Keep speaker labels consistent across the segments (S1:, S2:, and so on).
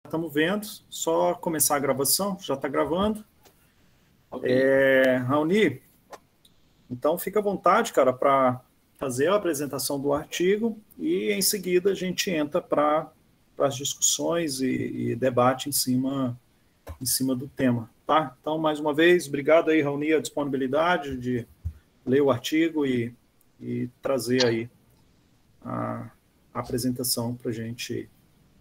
S1: estamos vendo, só começar a gravação, já está gravando.
S2: Okay.
S1: Raoni, então fica à vontade, cara, para fazer a apresentação do artigo e em seguida a gente entra para as discussões e debate em cima do tema, tá? Então, mais uma vez, obrigado aí, Raoni, a disponibilidade de ler o artigo e trazer aí a apresentação para a gente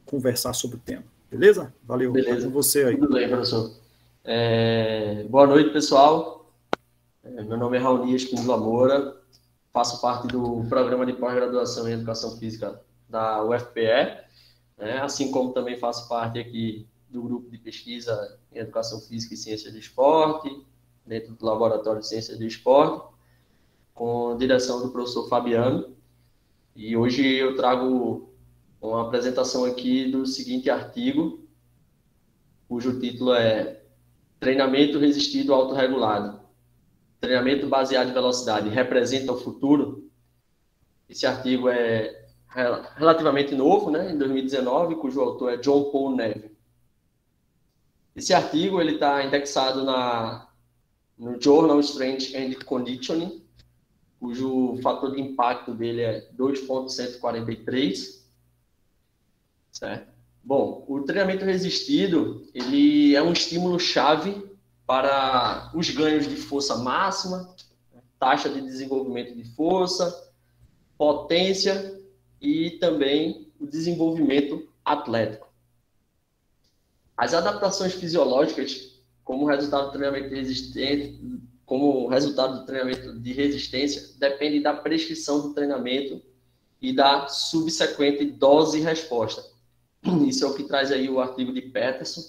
S1: conversar sobre o tema. Beleza? Valeu.
S2: Beleza.
S1: Tá com você aí.
S2: Tudo bem, professor. Boa noite, pessoal. Meu nome é Raoni Espíndola Moura, faço parte do programa de pós-graduação em Educação Física da UFPE, né? Assim como também faço parte aqui do grupo de pesquisa em Educação Física e Ciência do Esporte, dentro do Laboratório de Ciências do Esporte, com direção do professor Fabiano. E hoje eu trago uma apresentação aqui do seguinte artigo, cujo título é Treinamento Resistido Autorregulado. Treinamento baseado em velocidade representa o futuro? Esse artigo é relativamente novo, né, em 2019, cujo autor é John Paul Neve. Esse artigo está indexado no Journal Strength and Conditioning, cujo fator de impacto dele é 2.143, certo? Bom, o treinamento resistido, ele é um estímulo-chave para os ganhos de força máxima, taxa de desenvolvimento de força, potência e também o desenvolvimento atlético. As adaptações fisiológicas, como resultado do treinamento de resistência, dependem da prescrição do treinamento e da subsequente dose e resposta. Isso é o que traz aí o artigo de Peterson,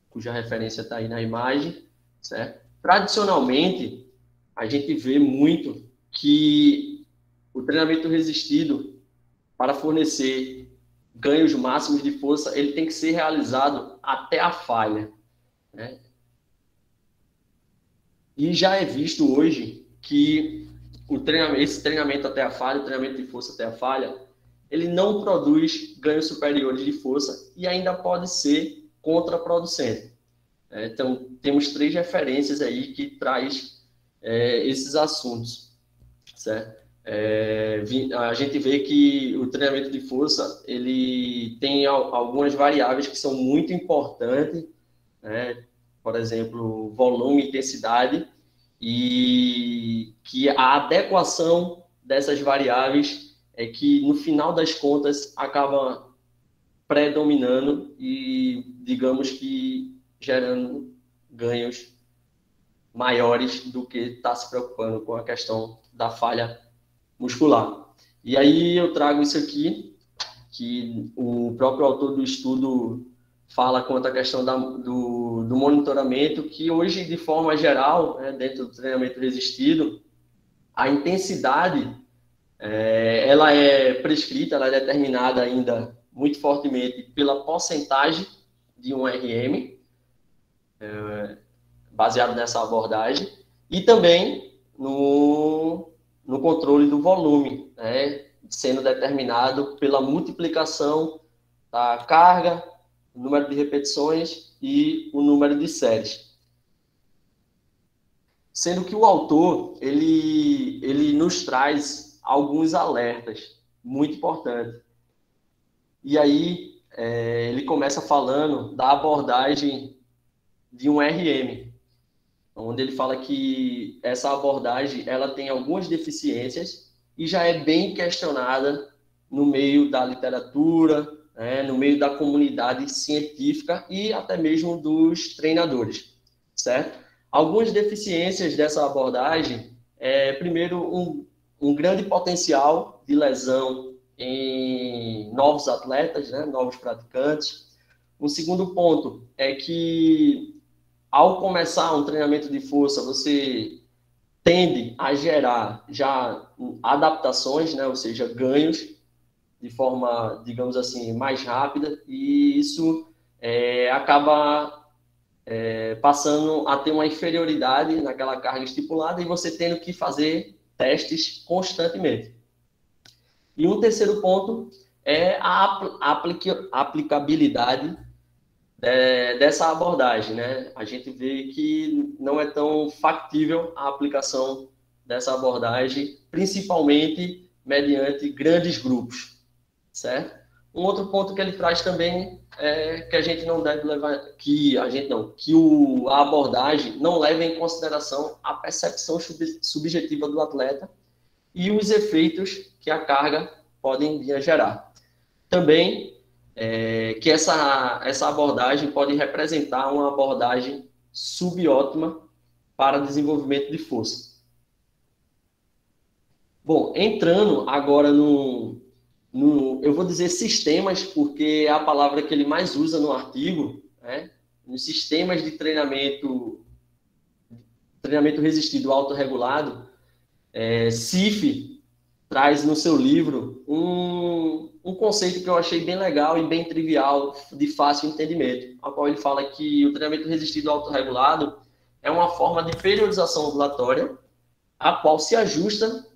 S2: cuja referência está aí na imagem, certo? Tradicionalmente, a gente vê muito que o treinamento resistido, para fornecer ganhos máximos de força, ele tem que ser realizado até a falha, né? E já é visto hoje que esse treinamento até a falha, o treinamento de força até a falha, ele não produz ganhos superiores de força e ainda pode ser contraproducente. Então, temos 3 referências aí que traz esses assuntos, certo? A gente vê que o treinamento de força, ele tem algumas variáveis que são muito importantes, né? Por exemplo, volume e intensidade, e que a adequação dessas variáveis é que, no final das contas, acaba predominando e, digamos que, gerando ganhos maiores do que está se preocupando com a questão da falha muscular. E aí eu trago isso aqui, que o próprio autor do estudo fala quanto à questão do monitoramento, que hoje, de forma geral, dentro do treinamento resistido, a intensidade, ela é prescrita, ela é determinada ainda muito fortemente pela porcentagem de um RM, baseado nessa abordagem, e também no controle do volume, né, sendo determinado pela multiplicação da carga, o número de repetições e o número de séries. Sendo que o autor, ele nos traz alguns alertas muito importantes. E aí, ele começa falando da abordagem de um RM, onde ele fala que essa abordagem ela tem algumas deficiências e já é bem questionada no meio da literatura, no meio da comunidade científica e até mesmo dos treinadores, certo? Algumas deficiências dessa abordagem primeiro, um grande potencial de lesão em novos atletas, né, novos praticantes. Um segundo ponto é que, ao começar um treinamento de força, você tende a gerar já adaptações, né, ou seja, ganhos de forma, digamos assim, mais rápida, e isso acaba passando a ter uma inferioridade naquela carga estipulada e você tendo que fazer testes constantemente. E um terceiro ponto é a aplicabilidade dessa abordagem, né? A gente vê que não é tão factível a aplicação dessa abordagem, principalmente mediante grandes grupos, certo? Um outro ponto que ele traz também é que a gente não deve levar, que a abordagem não leva em consideração a percepção subjetiva do atleta e os efeitos que a carga podem vir a gerar. Também que essa abordagem pode representar uma abordagem subótima para desenvolvimento de força. Bom, entrando agora eu vou dizer sistemas, porque é a palavra que ele mais usa no artigo, né? Nos sistemas de treinamento resistido autorregulado, CIF traz no seu livro um conceito que eu achei bem legal e bem trivial, de fácil entendimento, ao qual ele fala que o treinamento resistido autorregulado é uma forma de periodização ambulatória, a qual se ajusta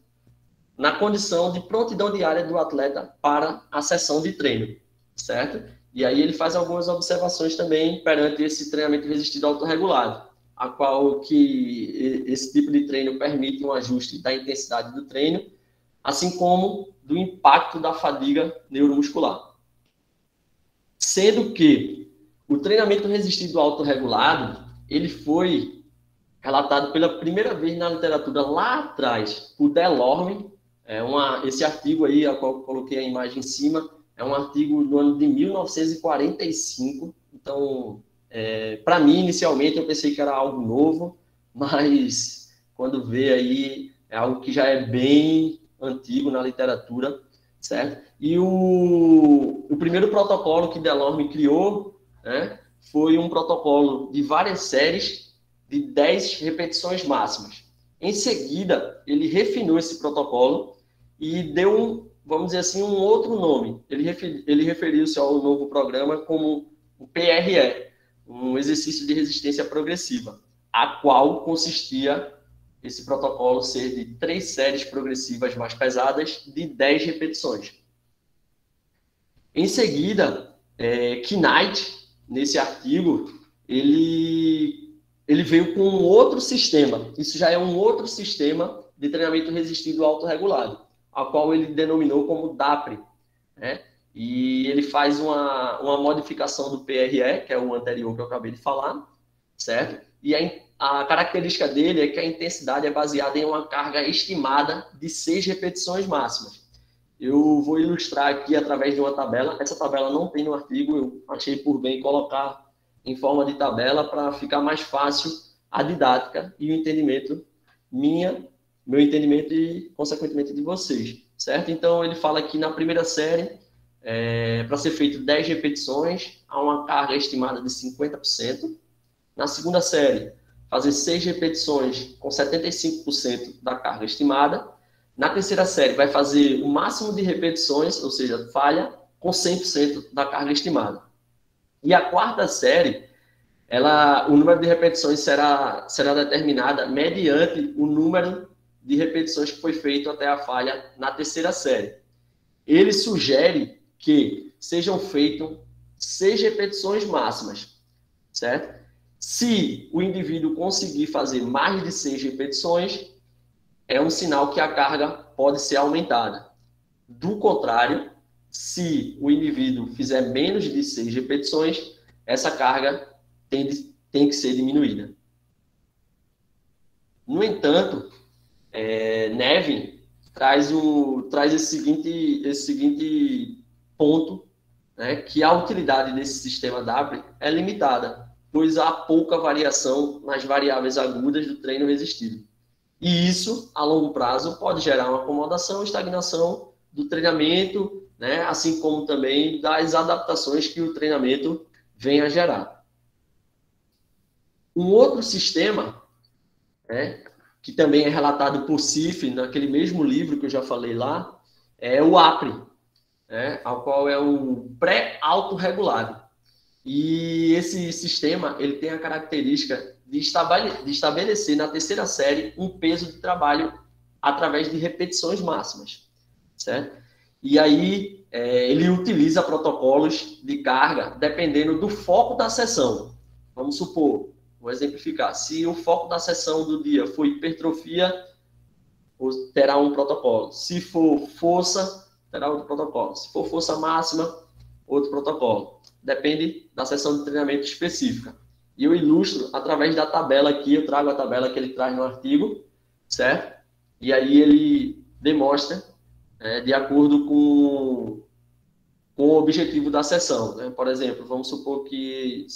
S2: na condição de prontidão diária do atleta para a sessão de treino, certo? E aí ele faz algumas observações também perante esse treinamento resistido autorregulado, a qual que esse tipo de treino permite um ajuste da intensidade do treino, assim como do impacto da fadiga neuromuscular. Sendo que o treinamento resistido autorregulado, ele foi relatado pela primeira vez na literatura lá atrás, por Delorme. Esse artigo aí, a qual eu coloquei a imagem em cima, é um artigo do ano de 1945. Então, para mim, inicialmente, eu pensei que era algo novo, mas quando vê aí, é algo que já é bem antigo na literatura, certo? E o primeiro protocolo que Delorme criou, né, foi um protocolo de várias séries de 10 repetições máximas. Em seguida, ele refinou esse protocolo e deu, vamos dizer assim, um outro nome. Ele referiu-se ao novo programa como o PRE, um exercício de resistência progressiva, a qual consistia esse protocolo ser de 3 séries progressivas mais pesadas de 10 repetições. Em seguida, Knight, nesse artigo, ele veio com um outro sistema. Isso já é um outro sistema de treinamento resistido autorregulado, a qual ele denominou como DAPRE, né? E ele faz uma modificação do PRE, que é o anterior que eu acabei de falar, certo? E a característica dele é que a intensidade é baseada em uma carga estimada de 6 repetições máximas. Eu vou ilustrar aqui através de uma tabela. Essa tabela não tem no artigo, eu achei por bem colocar em forma de tabela para ficar mais fácil a didática e o entendimento meu entendimento e, consequentemente, de vocês, certo? Então, ele fala que na primeira série, para ser feito 10 repetições, há uma carga estimada de 50%. Na segunda série, fazer 6 repetições com 75% da carga estimada. Na terceira série, vai fazer o máximo de repetições, ou seja, falha, com 100% da carga estimada. E a quarta série, o número de repetições será determinada mediante o número de repetições que foi feito até a falha na terceira série. Ele sugere que sejam feitas 6 repetições máximas, certo? Se o indivíduo conseguir fazer mais de 6 repetições, é um sinal que a carga pode ser aumentada. Do contrário, se o indivíduo fizer menos de 6 repetições, essa carga tem que ser diminuída. No entanto, Nevin traz esse seguinte ponto, né, que a utilidade desse sistema DAPRE é limitada, pois há pouca variação nas variáveis agudas do treino resistido. E isso, a longo prazo, pode gerar uma acomodação e estagnação do treinamento, né, assim como também das adaptações que o treinamento vem a gerar. Um outro sistema, né, que também é relatado por CIF, naquele mesmo livro que eu já falei lá, é o APRE, né, ao qual é o pré-autorregulado. E esse sistema ele tem a característica de estabelecer na terceira série um peso de trabalho através de repetições máximas, certo? E aí, ele utiliza protocolos de carga dependendo do foco da sessão. Vamos supor, vou exemplificar, se o foco da sessão do dia for hipertrofia, terá um protocolo. Se for força, terá outro protocolo. Se for força máxima, outro protocolo. Depende da sessão de treinamento específica. E eu ilustro através da tabela aqui, eu trago a tabela que ele traz no artigo, certo? E aí ele demonstra de acordo com o objetivo da sessão, né? Por exemplo, vamos supor que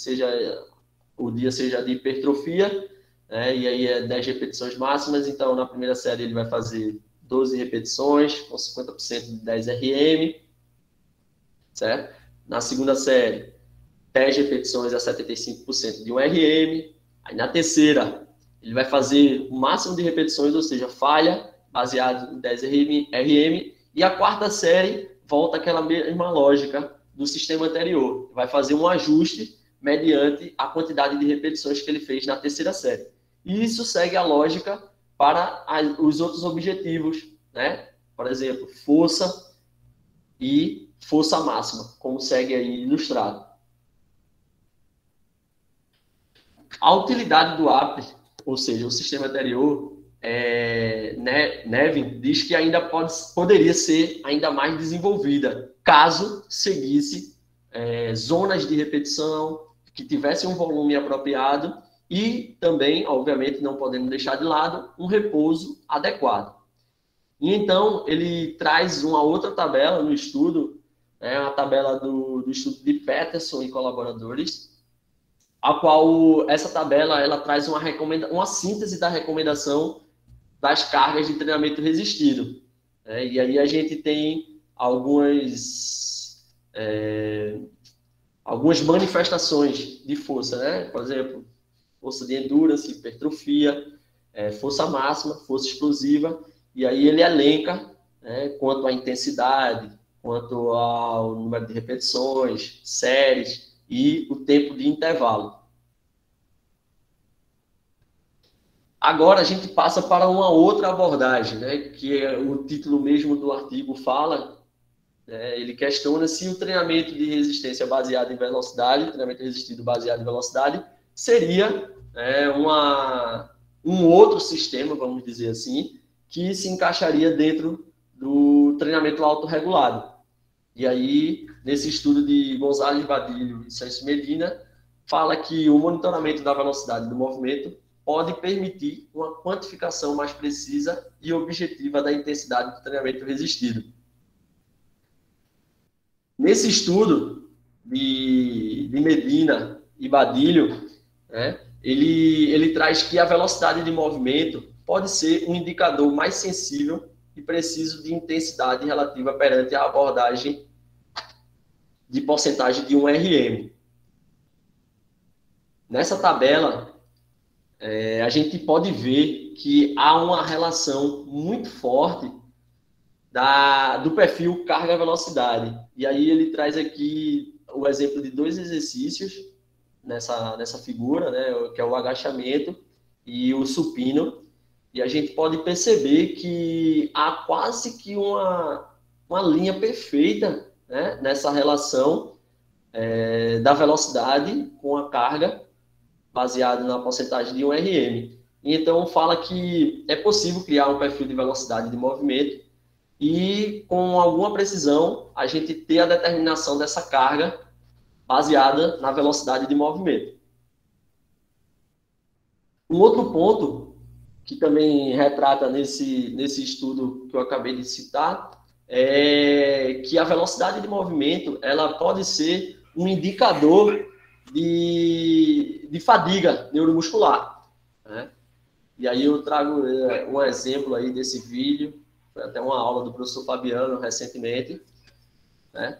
S2: o dia seja de hipertrofia, e aí é 10 repetições máximas, então na primeira série ele vai fazer 12 repetições, com 50% de 10 RM, certo? Na segunda série, 10 repetições a 75% de 1 RM, aí na terceira, ele vai fazer o máximo de repetições, ou seja, falha, baseado em 10 RM, e a quarta série volta àquela mesma lógica do sistema anterior, vai fazer um ajuste mediante a quantidade de repetições que ele fez na terceira série. E isso segue a lógica para os outros objetivos, né? Por exemplo, força e força máxima, como segue aí ilustrado. A utilidade do AP, ou seja, o sistema anterior, Nevin diz que ainda poderia ser ainda mais desenvolvida, caso seguisse zonas de repetição, que tivessem um volume apropriado e também, obviamente, não podendo deixar de lado, um repouso adequado. E então, ele traz uma outra tabela no estudo, a tabela do estudo de Peterson e colaboradores, a qual essa tabela ela traz uma síntese da recomendação das cargas de treinamento resistido. E aí a gente tem algumas manifestações de força, né? Por exemplo, força de endurance, hipertrofia, força máxima, força explosiva, e aí ele elenca quanto à intensidade, quanto ao número de repetições, séries e o tempo de intervalo. Agora a gente passa para uma outra abordagem, né, que o título mesmo do artigo fala, ele questiona se o treinamento de resistência baseado em velocidade, treinamento resistido baseado em velocidade, seria um outro sistema, vamos dizer assim, que se encaixaria dentro do treinamento autorregulado. E aí, nesse estudo de Gonzalez Badilho e Sancho Medina, fala que o monitoramento da velocidade do movimento pode permitir uma quantificação mais precisa e objetiva da intensidade do treinamento resistido. Nesse estudo de Medina e Badilho, ele traz que a velocidade de movimento pode ser um indicador mais sensível e preciso de intensidade relativa perante a abordagem de porcentagem de 1 RM. Nessa tabela, a gente pode ver que há uma relação muito forte do perfil carga-velocidade. E aí ele traz aqui o exemplo de 2 exercícios nessa figura, né, que é o agachamento e o supino. E a gente pode perceber que há quase que uma linha perfeita, né, nessa relação da velocidade com a carga, baseado na porcentagem de 1 RM. E então fala que é possível criar um perfil de velocidade de movimento e, com alguma precisão, a gente ter a determinação dessa carga baseada na velocidade de movimento. Um outro ponto que também retrata nesse estudo que eu acabei de citar é que a velocidade de movimento ela pode ser um indicador de fadiga neuromuscular, né? E aí eu trago um exemplo aí desse vídeo, foi até uma aula do professor Fabiano recentemente, né?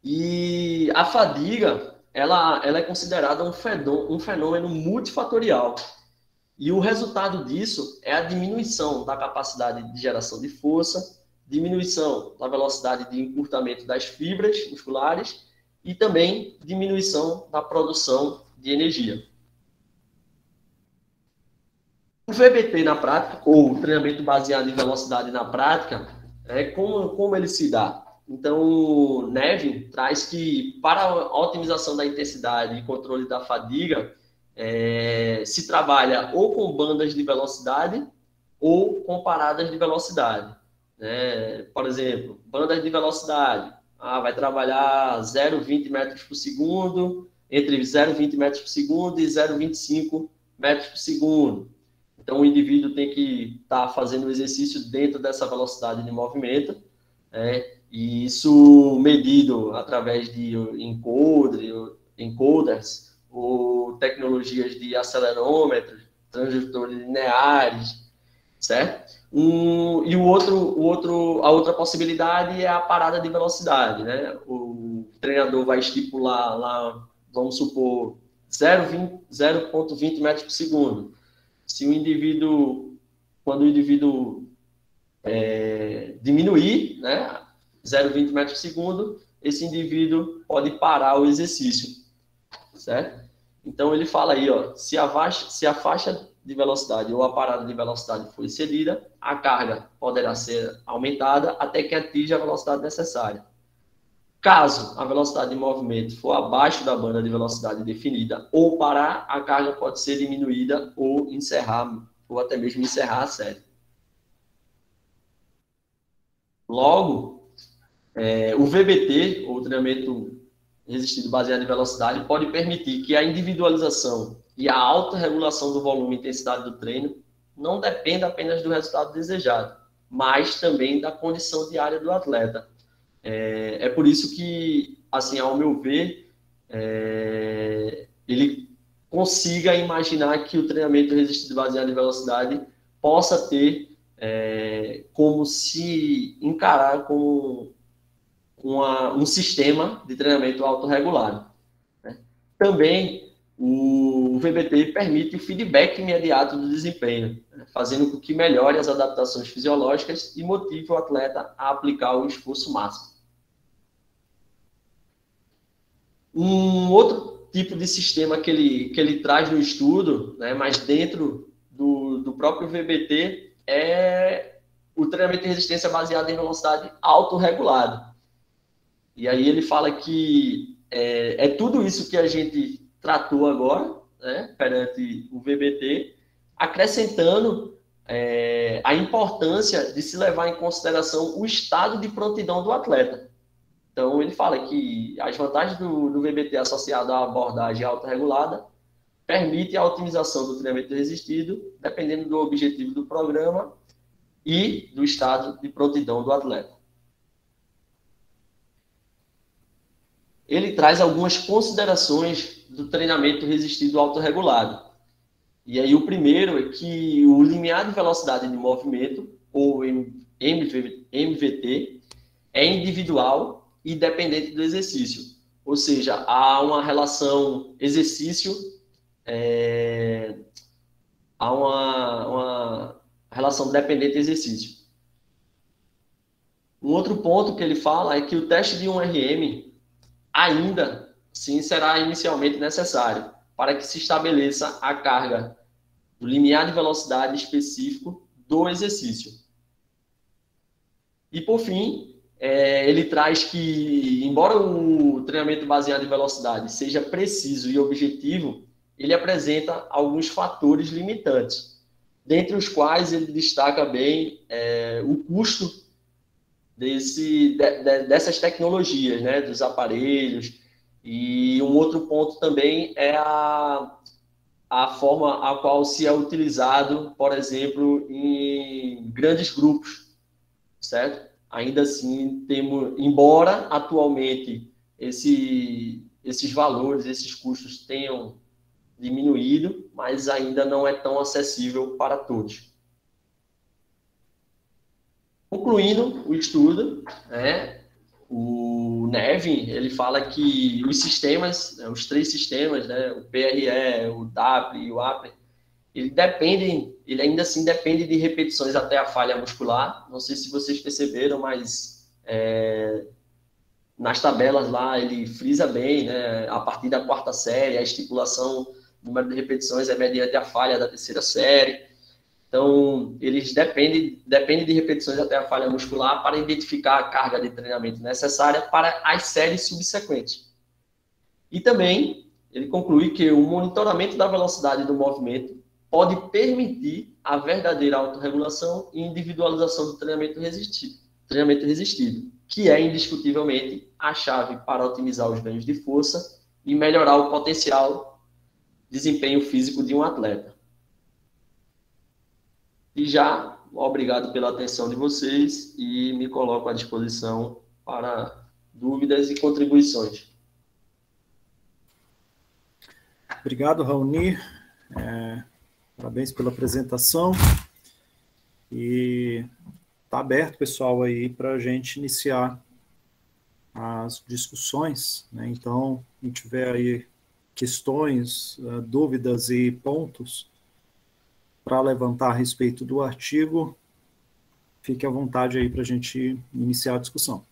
S2: E a fadiga, ela é considerada um fenômeno multifatorial. E o resultado disso é a diminuição da capacidade de geração de força, diminuição da velocidade de encurtamento das fibras musculares e também diminuição da produção de energia. O VBT na prática, ou treinamento baseado em velocidade na prática, como ele se dá? Então, o Nevin traz que, para a otimização da intensidade e controle da fadiga, se trabalha ou com bandas de velocidade ou com paradas de velocidade. Né? Por exemplo, bandas de velocidade. Vai trabalhar 0,20 metros por segundo, entre 0,20 metros por segundo e 0,25 metros por segundo. Então, o indivíduo tem que estar fazendo o exercício dentro dessa velocidade de movimento, e isso medido através de encoders ou tecnologias de acelerômetros, transdutores lineares, certo? A outra possibilidade é a parada de velocidade, né? O treinador vai estipular lá, vamos supor, 0,20 metros por segundo. Se o indivíduo, quando o indivíduo diminuir, né, 0,20 metros por segundo, esse indivíduo pode parar o exercício, certo? Então ele fala aí, ó, se a faixa de velocidade ou a parada de velocidade for excedida, a carga poderá ser aumentada até que atinja a velocidade necessária. Caso a velocidade de movimento for abaixo da banda de velocidade definida ou parar, a carga pode ser diminuída ou até mesmo encerrar a série. Logo, o VBT, ou treinamento resistido baseado em velocidade, pode permitir que a individualização e a autorregulação do volume e intensidade do treino não dependa apenas do resultado desejado, mas também da condição diária do atleta. É por isso que, assim, ao meu ver, ele consiga imaginar que o treinamento resistido baseado em velocidade possa ter como se encarar como um sistema de treinamento autorregulado. Né? Também o VBT permite o feedback imediato do desempenho, né? Fazendo com que melhore as adaptações fisiológicas e motive o atleta a aplicar o esforço máximo. Um outro tipo de sistema que ele traz no estudo, né, mas dentro do próprio VBT, é o treinamento de resistência baseado em velocidade autorregulado. E aí ele fala que é tudo isso que a gente tratou agora, né, perante o VBT, acrescentando a importância de se levar em consideração o estado de prontidão do atleta. Então, ele fala que as vantagens do VBT associado à abordagem autorregulada permite a otimização do treinamento resistido, dependendo do objetivo do programa e do estado de prontidão do atleta. Ele traz algumas considerações do treinamento resistido autorregulado. E aí o primeiro é que o limiar de velocidade de movimento, ou MVT, é individual e dependente do exercício. Ou seja, há uma relação exercício, há uma relação dependente exercício. Um outro ponto que ele fala é que o teste de 1RM ainda, sim, será inicialmente necessário para que se estabeleça a carga do limiar de velocidade específico do exercício. E, por fim, ele traz que, embora o treinamento baseado em velocidade seja preciso e objetivo, ele apresenta alguns fatores limitantes, dentre os quais ele destaca bem o custo dessas tecnologias, né, dos aparelhos. E um outro ponto também é a forma a qual se é utilizado, por exemplo, em grandes grupos, certo? Ainda assim, embora atualmente esses valores, esses custos tenham diminuído, mas ainda não é tão acessível para todos. Concluindo o estudo, o Nevin, ele fala que os sistemas, os três sistemas, né, o PRE, o DAPRE e o APRE, ele ainda assim depende de repetições até a falha muscular. Não sei se vocês perceberam, mas nas tabelas lá ele frisa bem, né, a partir da 4ª série, a estipulação do número de repetições é mediante a falha da 3ª série. Então, eles dependem de repetições até a falha muscular para identificar a carga de treinamento necessária para as séries subsequentes. E também, ele conclui que o monitoramento da velocidade do movimento pode permitir a verdadeira autorregulação e individualização do treinamento resistido, que é indiscutivelmente a chave para otimizar os ganhos de força e melhorar o potencial desempenho físico de um atleta. E já, obrigado pela atenção de vocês e me coloco à disposição para dúvidas e contribuições.
S1: Obrigado, Raoni. Parabéns pela apresentação. E está aberto, pessoal, aí para a gente iniciar as discussões, né? Então, quem tiver aí questões, dúvidas e pontos para levantar a respeito do artigo, fique à vontade aí para a gente iniciar a discussão.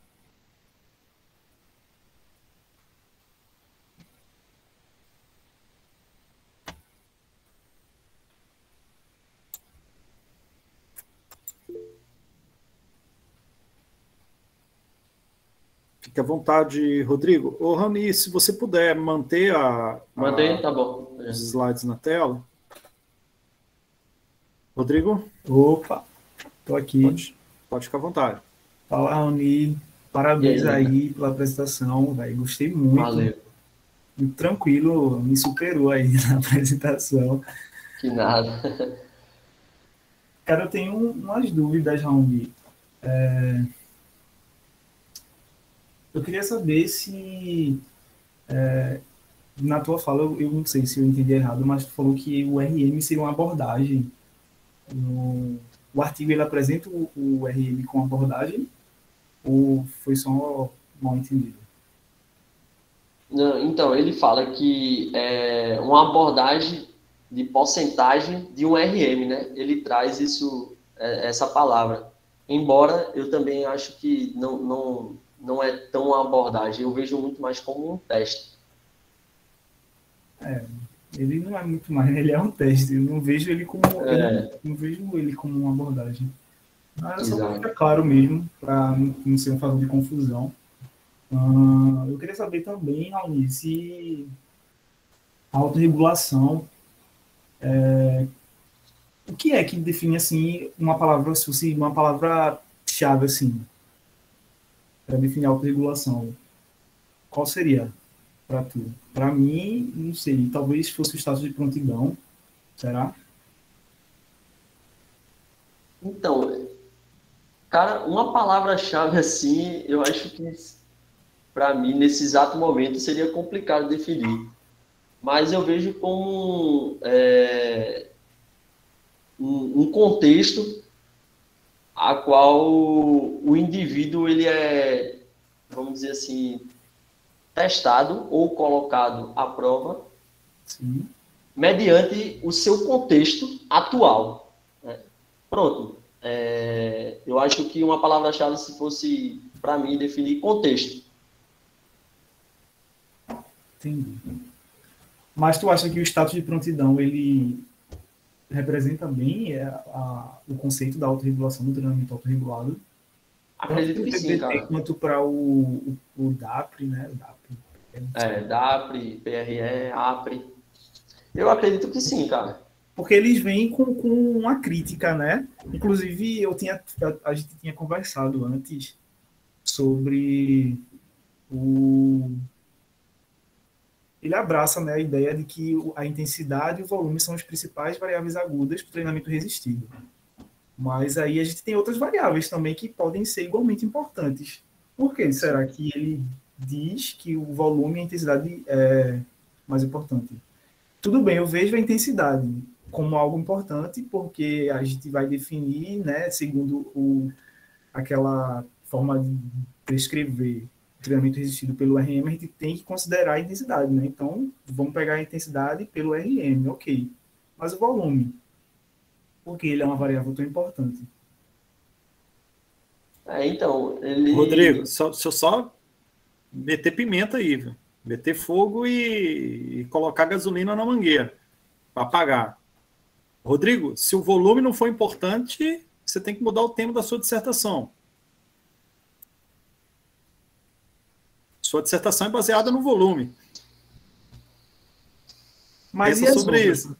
S1: Fique à vontade, Rodrigo. Ô, Rani, se você puder manter
S2: Tá bom.
S1: Os slides na tela. Rodrigo?
S3: Opa, estou aqui.
S1: Pode ficar à vontade.
S3: Fala, Raoni. Parabéns aí pela apresentação, velho. Gostei muito.
S2: Valeu.
S3: Muito tranquilo, me superou aí na apresentação.
S2: Que nada.
S3: Cara, eu tenho umas dúvidas, Raoni. Eu queria saber se, na tua fala, eu não sei se eu entendi errado, mas tu falou que o RM seria uma abordagem. O artigo, ele apresenta o RM com abordagem ou foi só mal entendido?
S2: Não, então, ele fala que é uma abordagem de porcentagem de um RM, né? Ele traz essa palavra. Embora eu também acho que não é tão uma abordagem, eu vejo muito mais como um teste.
S3: Ele não é muito mais, ele é um teste. Eu não vejo ele como, não vejo ele como uma abordagem. Mas só para ficar claro mesmo, para não ser um fator de confusão. Eu queria saber também, Raoni, se a autorregulação, o que é que define assim uma palavra, se fosse uma palavra-chave assim, para definir a autorregulação? Qual seria para tu? Para mim, não sei, talvez fosse o status de prontidão, será?
S2: Então, cara, uma palavra-chave assim, eu acho que para mim, nesse exato momento, seria complicado definir. Mas eu vejo como um contexto a qual o indivíduo ele é, vamos dizer assim, testado ou colocado à prova.
S3: Sim.
S2: Mediante o seu contexto atual. Pronto. Eu acho que uma palavra-chave, se fosse, para mim, definir contexto.
S3: Entendi. Mas tu acha que o status de prontidão, ele representa bem o conceito da autorregulação do treinamento autorregulado?
S2: Acredito que sim, cara.
S3: Quanto para o DAPRE, né?
S2: DAPRE, PRE, APRE. Eu acredito que sim, cara.
S3: Porque eles vêm com uma crítica, né? Inclusive, a gente tinha conversado antes sobre ele abraça, né, a ideia de que a intensidade e o volume são as principais variáveis agudas para o treinamento resistido. Mas aí a gente tem outras variáveis também que podem ser igualmente importantes. Por que será que ele diz que o volume e a intensidade é mais importante? Tudo bem, eu vejo a intensidade como algo importante, porque a gente vai definir, né, segundo aquela forma de prescrever treinamento resistido pelo RM, a gente tem que considerar a intensidade, né? Então, vamos pegar a intensidade pelo RM, ok. Mas o volume, porque ele é uma variável tão importante.
S2: Então,
S1: Rodrigo, deixa eu só meter pimenta aí, viu? Meter fogo e colocar gasolina na mangueira para apagar. Rodrigo, se o volume não for importante, você tem que mudar o tema da sua dissertação. Sua dissertação é baseada no volume.
S3: Mas
S1: pensa
S3: e as
S1: sobre
S3: outras?
S1: isso.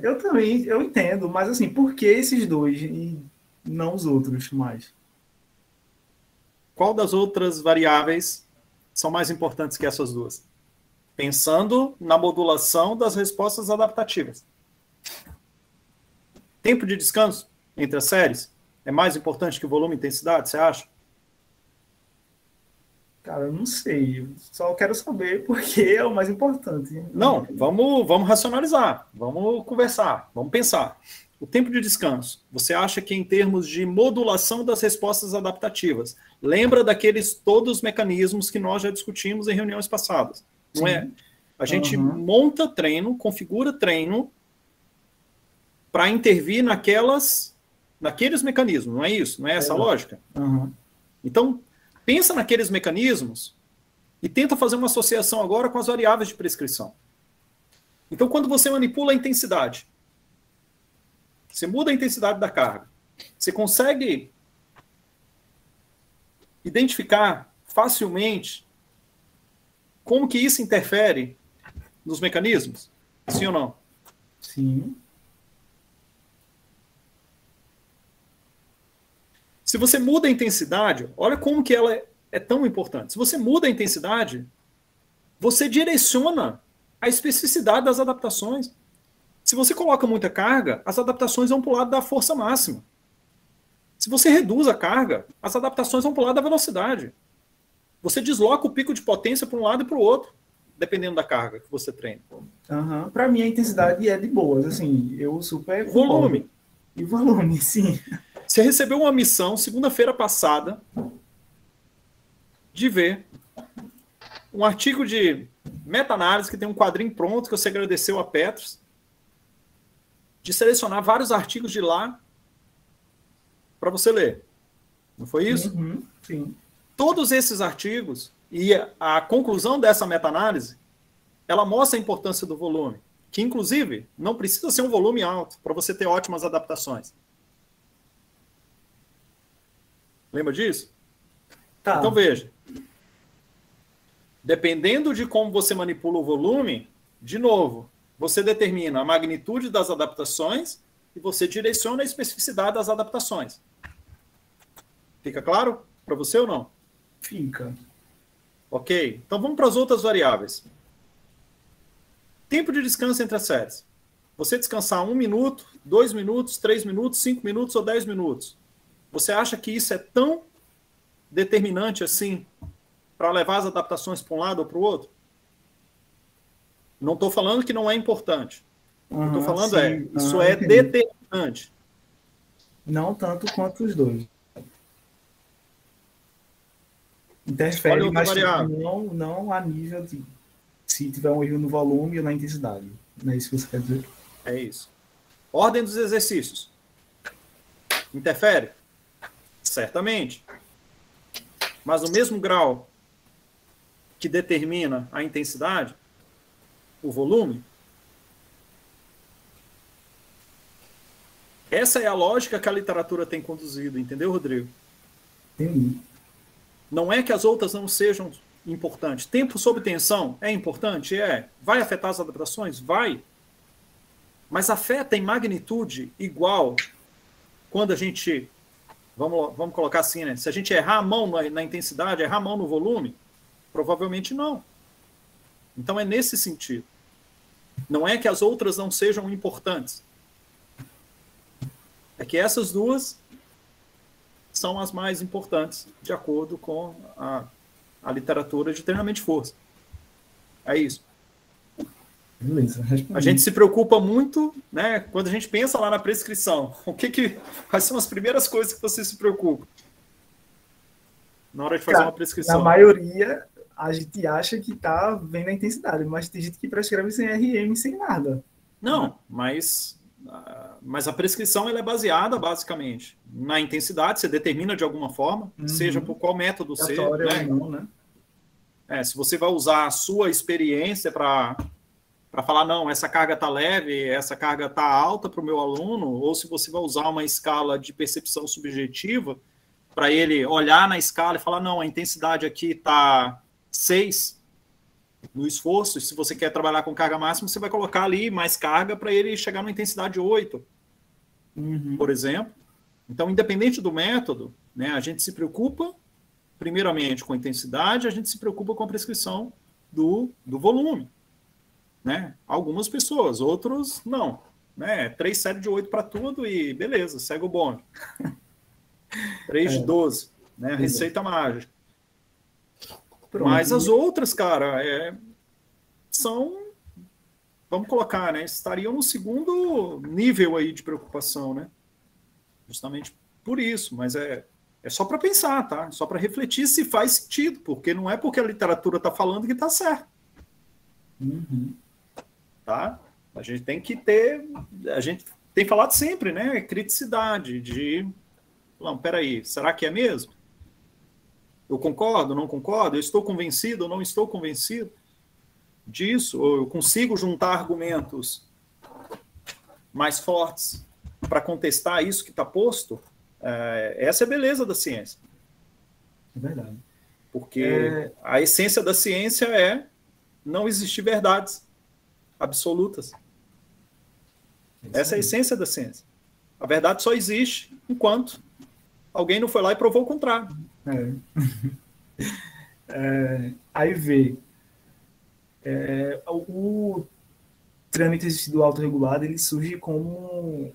S3: Eu também, eu entendo, mas assim, por que esses dois e não os outros mais?
S1: Qual das outras variáveis são mais importantes que essas duas? Pensando na modulação das respostas adaptativas. Tempo de descanso entre as séries é mais importante que o volume e intensidade, você acha?
S3: Cara, eu não sei. Eu só quero saber por que é o mais importante.
S1: Não, vamos racionalizar, vamos conversar, vamos pensar. O tempo de descanso, você acha que em termos de modulação das respostas adaptativas, lembra daqueles todos os mecanismos que nós já discutimos em reuniões passadas, não é? A gente monta treino, configura treino para intervir naqueles mecanismos, não é isso? Não é essa a lógica? Então, pensa naqueles mecanismos e tenta fazer uma associação agora com as variáveis de prescrição. Então, quando você manipula a intensidade, você muda a intensidade da carga, você consegue identificar facilmente como que isso interfere nos mecanismos? Sim ou não?
S3: Sim.
S1: Se você muda a intensidade, olha como que ela é tão importante. Se você muda a intensidade, você direciona a especificidade das adaptações. Se você coloca muita carga, as adaptações vão para o lado da força máxima. Se você reduz a carga, as adaptações vão para o lado da velocidade. Você desloca o pico de potência para um lado e para o outro, dependendo da carga que você treina.
S3: Para mim, a intensidade é de boas. Assim, eu super...
S1: Volume.
S3: E volume, sim.
S1: Você recebeu uma missão, segunda-feira passada, de ver um artigo de meta-análise que tem um quadrinho pronto, que você agradeceu a Petros, de selecionar vários artigos de lá para você ler. Não foi isso?
S3: Sim.
S1: Todos esses artigos e a conclusão dessa meta-análise, ela mostra a importância do volume, que inclusive não precisa ser um volume alto para você ter ótimas adaptações. Lembra disso?
S3: Tá.
S1: Então veja, dependendo de como você manipula o volume, de novo, você determina a magnitude das adaptações e você direciona a especificidade das adaptações. Fica claro para você ou não?
S3: Fica.
S1: Ok, então vamos para as outras variáveis. Tempo de descanso entre as séries. Você descansar 1 minuto, 2 minutos, 3 minutos, 5 minutos ou 10 minutos. Você acha que isso é tão determinante assim para levar as adaptações para um lado ou para o outro? Não estou falando que não é importante. Estou falando isso é determinante.
S3: Não tanto quanto os dois. Interfere, mas não a nível de se tiver um erro no volume ou na intensidade. Não é isso que você quer dizer?
S1: É isso. Ordem dos exercícios. Interfere? Certamente. Mas no mesmo grau que determina a intensidade, o volume, essa é a lógica que a literatura tem conduzido, entendeu, Rodrigo?
S3: Entendi.
S1: Não é que as outras não sejam importantes. Tempo sob tensão é importante? É. Vai afetar as adaptações? Vai. Mas afeta em magnitude igual quando a gente... Vamos colocar assim, né? Se a gente errar a mão na intensidade, errar a mão no volume, provavelmente não. Então é nesse sentido. Não é que as outras não sejam importantes. É que essas duas são as mais importantes, de acordo com a literatura de treinamento de força. É isso.
S3: Beleza, respondi.
S1: A gente se preocupa muito, né, quando a gente pensa lá na prescrição. Quais são as primeiras coisas que você se preocupa na hora de fazer uma prescrição?
S3: Na maioria, a gente acha que está vendo a intensidade, mas tem gente que prescreve sem RM, sem nada.
S1: Não, mas a prescrição ela é baseada, basicamente, na intensidade, você determina de alguma forma, seja por qual método seja.
S3: Né?
S1: Se você vai usar a sua experiência para para falar, não, essa carga está leve, essa carga está alta para o meu aluno, ou se você vai usar uma escala de percepção subjetiva, para ele olhar na escala e falar, não, a intensidade aqui está 6 no esforço, e se você quer trabalhar com carga máxima, você vai colocar ali mais carga para ele chegar numa intensidade 8, por exemplo. Então, independente do método, né, a gente se preocupa, primeiramente, com a intensidade, a gente se preocupa com a prescrição do volume. Né? Algumas pessoas, outros não. Né? 3 séries de 8 para tudo e beleza, segue o bonde. 3 de 12, né? Receita mágica. Pronto. Mas as outras, cara, são, vamos colocar, né? Estariam no segundo nível aí de preocupação, né? Justamente por isso, mas é só para pensar, tá? Só para refletir se faz sentido, porque não é porque a literatura está falando que está certo. Tá? A gente tem que ter, a gente tem falado sempre, né? Criticidade de, não, peraí, será que é mesmo? Eu concordo, não concordo? Eu estou convencido ou não estou convencido disso? Ou eu consigo juntar argumentos mais fortes para contestar isso que está posto? Essa é a beleza da ciência.
S3: É verdade.
S1: Porque a essência da ciência é não existir verdades absolutas. Essa é a essência da ciência. A verdade só existe enquanto alguém não foi lá e provou o contrário.
S3: Aí vê. O trâmite resistido autorregulado, ele surge como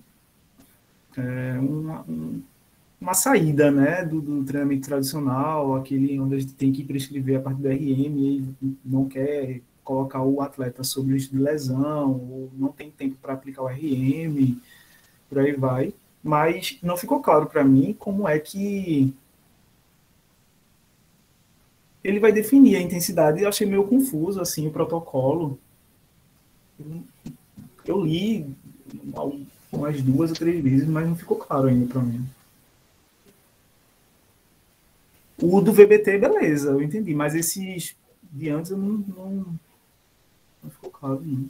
S3: uma saída, né, do treinamento tradicional, aquele onde a gente tem que prescrever a partir do RM e não quer colocar o atleta sob risco de lesão, ou não tem tempo para aplicar o RM, por aí vai. Mas não ficou claro para mim como é que ele vai definir a intensidade. Eu achei meio confuso assim, o protocolo. Eu li umas 2 ou 3 vezes, mas não ficou claro ainda para mim. O do VBT, beleza, eu entendi, mas esses de antes eu não ficou claro, não.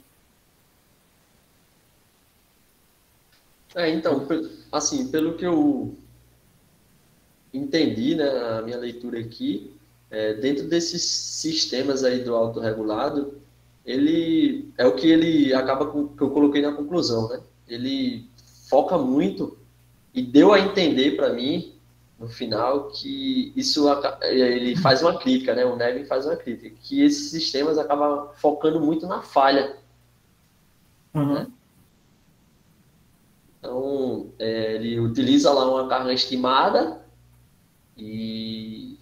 S2: Então, assim, pelo que eu entendi, né, a minha leitura aqui, dentro desses sistemas aí do autorregulado, ele é o que ele acaba que eu coloquei na conclusão, né? Ele foca muito e deu a entender para mim no final que isso ele faz uma crítica, né? O Nevin faz uma crítica que esses sistemas acabam focando muito na falha. Né? Então ele utiliza lá uma carga estimada e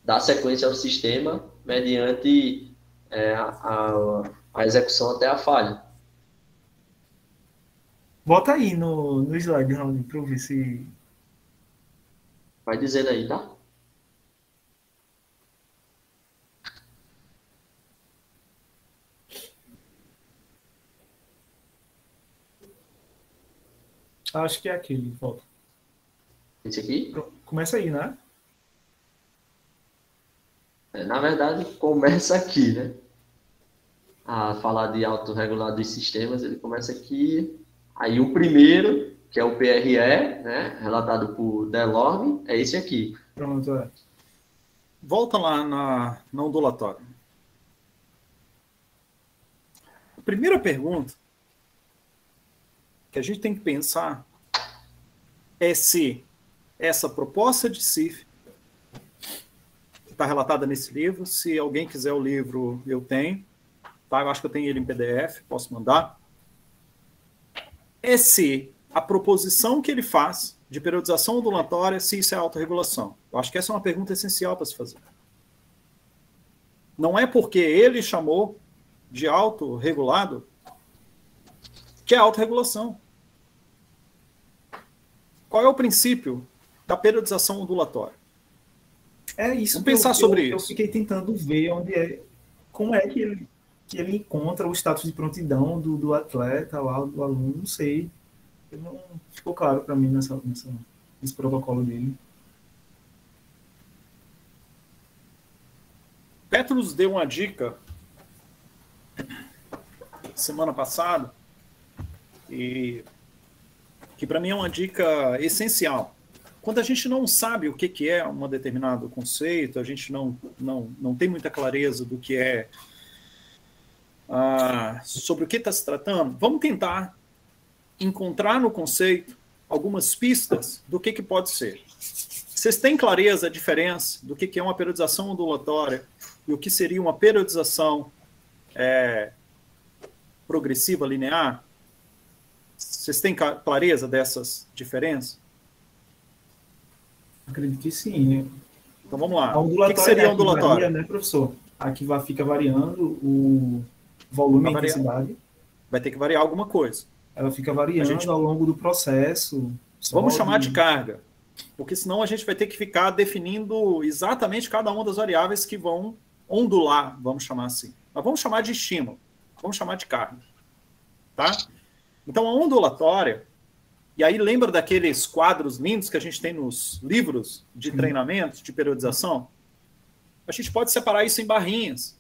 S2: dá sequência ao sistema mediante a execução até a falha.
S3: Bota aí no slide, Raul, para eu ver se...
S2: Vai dizendo aí, tá?
S3: Acho que é aquele, volta.
S2: Esse aqui?
S3: Começa aí, né?
S2: Na verdade, começa aqui, né? A falar de autorregulado dos sistemas, ele começa aqui. Aí o primeiro, que é o PRE, né? Relatado por Delorme, é esse aqui.
S3: Pronto,
S1: Volta lá na ondulatória. A primeira pergunta que a gente tem que pensar é se essa proposta de CIF que está relatada nesse livro, se alguém quiser o livro, eu tenho, tá? Eu acho que eu tenho ele em PDF, posso mandar. É se a proposição que ele faz de periodização ondulatória, se isso é autorregulação. Eu acho que essa é uma pergunta essencial para se fazer. Não é porque ele chamou de autorregulado que é autorregulação. Qual é o princípio da periodização ondulatória?
S3: É isso.
S1: Vamos pensar sobre isso.
S3: Eu fiquei tentando ver como é que ele encontra o status de prontidão do atleta lá, do aluno, não sei. Não ficou claro para mim nesse protocolo dele.
S1: Petrus deu uma dica semana passada, e que para mim é uma dica essencial. Quando a gente não sabe o que é um determinado conceito, a gente não tem muita clareza do que é, sobre o que está se tratando, vamos tentar encontrar no conceito algumas pistas do que pode ser. Vocês têm clareza a diferença do que é uma periodização ondulatória e o que seria uma periodização progressiva linear? Vocês têm clareza dessas diferenças?
S3: Acredito que sim.
S1: Então vamos lá.
S3: O
S1: que seria ondulatória?
S3: Varia, né, professor? Aqui fica variando o volume e a intensidade.
S1: Vai ter que variar alguma coisa.
S3: Ela fica variando ao longo do processo.
S1: Vamos chamar de carga, porque senão a gente vai ter que ficar definindo exatamente cada uma das variáveis que vão ondular, vamos chamar assim. Mas vamos chamar de estímulo, vamos chamar de carga. Tá? Então a ondulatória, e aí lembra daqueles quadros lindos que a gente tem nos livros de treinamento, de periodização? A gente pode separar isso em barrinhas,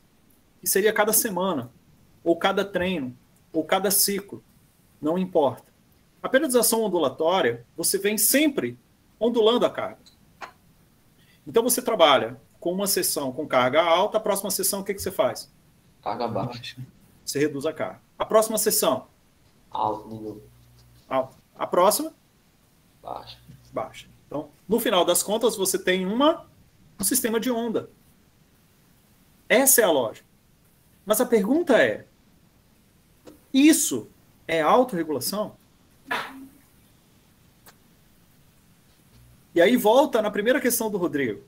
S1: que seria cada semana, ou cada treino, ou cada ciclo, não importa. A periodização ondulatória, você vem sempre ondulando a carga. Então você trabalha com uma sessão com carga alta, a próxima sessão o que você faz?
S2: Carga baixa.
S1: Você reduz a carga. A próxima sessão?
S2: Alto de novo.
S1: Alta. A próxima?
S2: Baixa.
S1: Baixa. Então, no final das contas, você tem um sistema de onda. Essa é a lógica. Mas a pergunta é, isso é autorregulação? E aí volta na primeira questão do Rodrigo.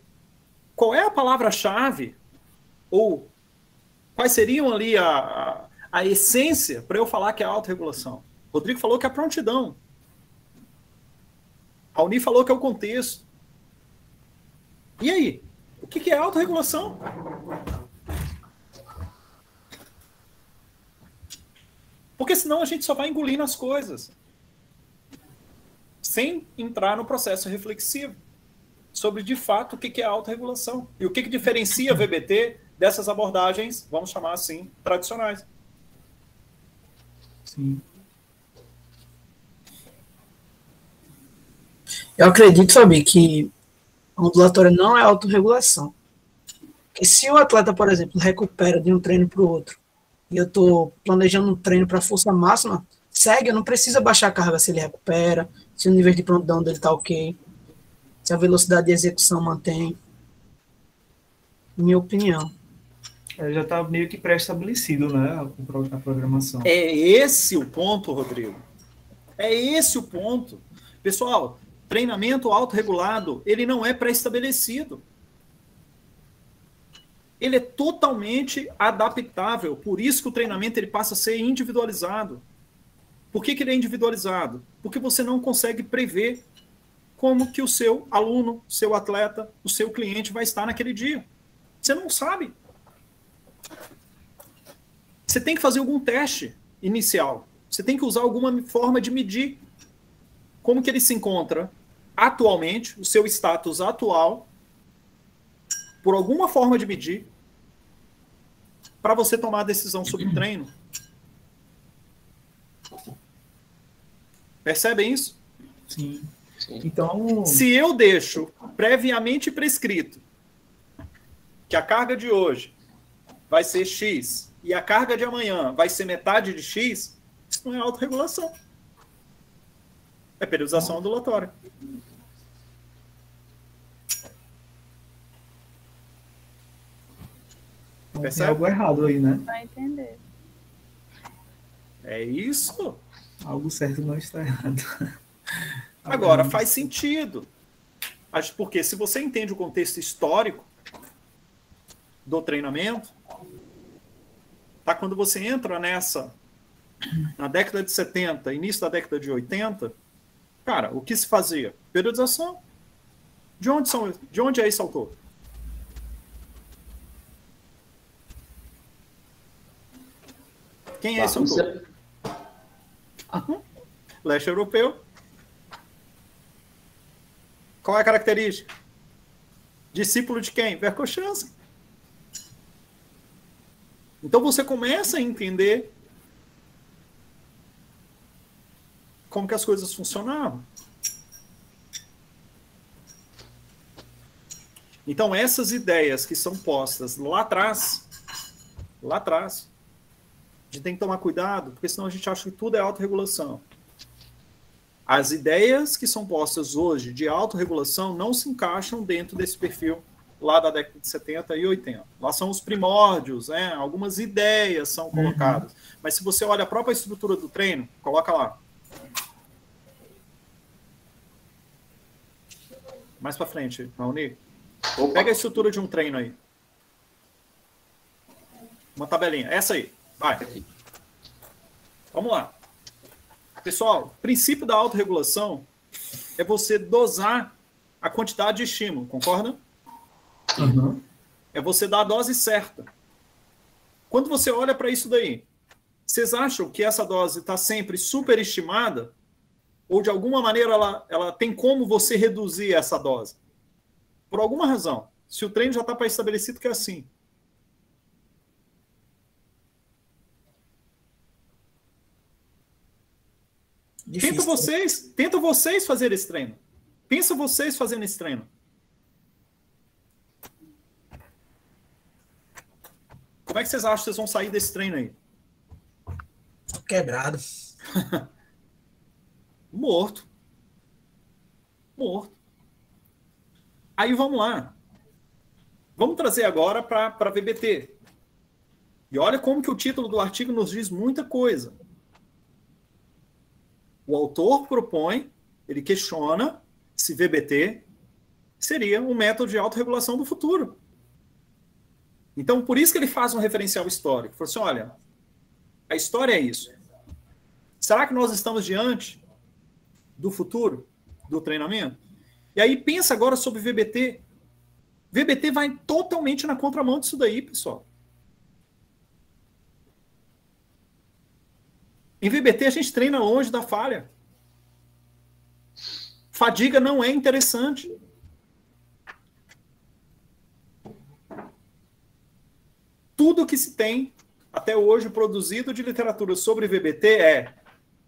S1: Qual é a palavra-chave? Ou quais seriam ali a essência para eu falar que é autorregulação? O Rodrigo falou que é a prontidão. A Uni falou que é o contexto. E aí? O que é autorregulação? Porque senão a gente só vai engolindo as coisas, sem entrar no processo reflexivo sobre, de fato, o que é autorregulação. E o que diferencia a VBT dessas abordagens, vamos chamar assim, tradicionais.
S3: Sim.
S4: Eu acredito, Fabi, que a ondulatória não é autorregulação. Porque se o atleta, por exemplo, recupera de um treino para o outro, e eu estou planejando um treino para força máxima, segue, eu não preciso baixar a carga se ele recupera, se o nível de prontidão dele está ok, se a velocidade de execução mantém. Minha opinião.
S3: Já está meio que pré-estabelecido, né, a programação.
S1: É esse o ponto, Rodrigo. É esse o ponto. Pessoal, treinamento autorregulado, ele não é pré-estabelecido. Ele é totalmente adaptável. Por isso que o treinamento ele passa a ser individualizado. Por que ele é individualizado? Porque você não consegue prever como que o seu aluno, seu atleta, o seu cliente vai estar naquele dia. Você não sabe. Você tem que fazer algum teste inicial. Você tem que usar alguma forma de medir como que ele se encontra atualmente, o seu status atual, por alguma forma de medir, para você tomar a decisão sobre o treino. Percebem isso?
S3: Sim. Então,
S1: se eu deixo previamente prescrito que a carga de hoje vai ser X e a carga de amanhã vai ser metade de X, isso não é autorregulação. É periodização ondulatória.
S3: tem algo errado aí, né?
S5: Vai entender.
S1: É isso.
S3: Algo certo não está errado.
S1: Agora, faz sentido. Porque se você entende o contexto histórico do treinamento, tá? Quando você entra na década de 70, início da década de 80, cara, o que se fazia? Periodização. De onde é esse autor? Quem é esse autor? Leste europeu. Qual é a característica? Discípulo de quem? Verkhoshansky. Então você começa a entender como que as coisas funcionavam. Então, essas ideias que são postas lá atrás, a gente tem que tomar cuidado, porque senão a gente acha que tudo é autorregulação. As ideias que são postas hoje de autorregulação não se encaixam dentro desse perfil lá da década de 70 e 80. Lá são os primórdios, né? Algumas ideias são colocadas. Mas se você olha a própria estrutura do treino, coloca lá. Mais para frente, Raoni. Pega a estrutura de um treino aí. Uma tabelinha. Essa aí. Vai. Vamos lá. Pessoal, o princípio da autorregulação é você dosar a quantidade de estímulo, concorda?
S3: Uhum.
S1: É você dar a dose certa. Quando você olha para isso daí, vocês acham que essa dose está sempre superestimada? Ou de alguma maneira ela tem como você reduzir essa dose? Por alguma razão. Se o treino já está pré-estabelecido que é assim.
S4: Difícil.
S1: Tenta vocês fazer esse treino. Pensa vocês fazendo esse treino. Como é que vocês acham que vocês vão sair desse treino aí?
S4: Quebrado.
S1: Morto. Aí vamos lá. Vamos trazer agora para VBT. E olha como que o título do artigo nos diz muita coisa. O autor propõe, ele questiona se VBT seria um método de autorregulação do futuro. Então, por isso que ele faz um referencial histórico. Ele falou assim, olha, a história é isso. Será que nós estamos diante do futuro do treinamento? E aí pensa agora sobre VBT. VBT vai totalmente na contramão disso daí, pessoal. Em VBT a gente treina longe da falha. Fadiga não é interessante. Tudo que se tem até hoje produzido de literatura sobre VBT é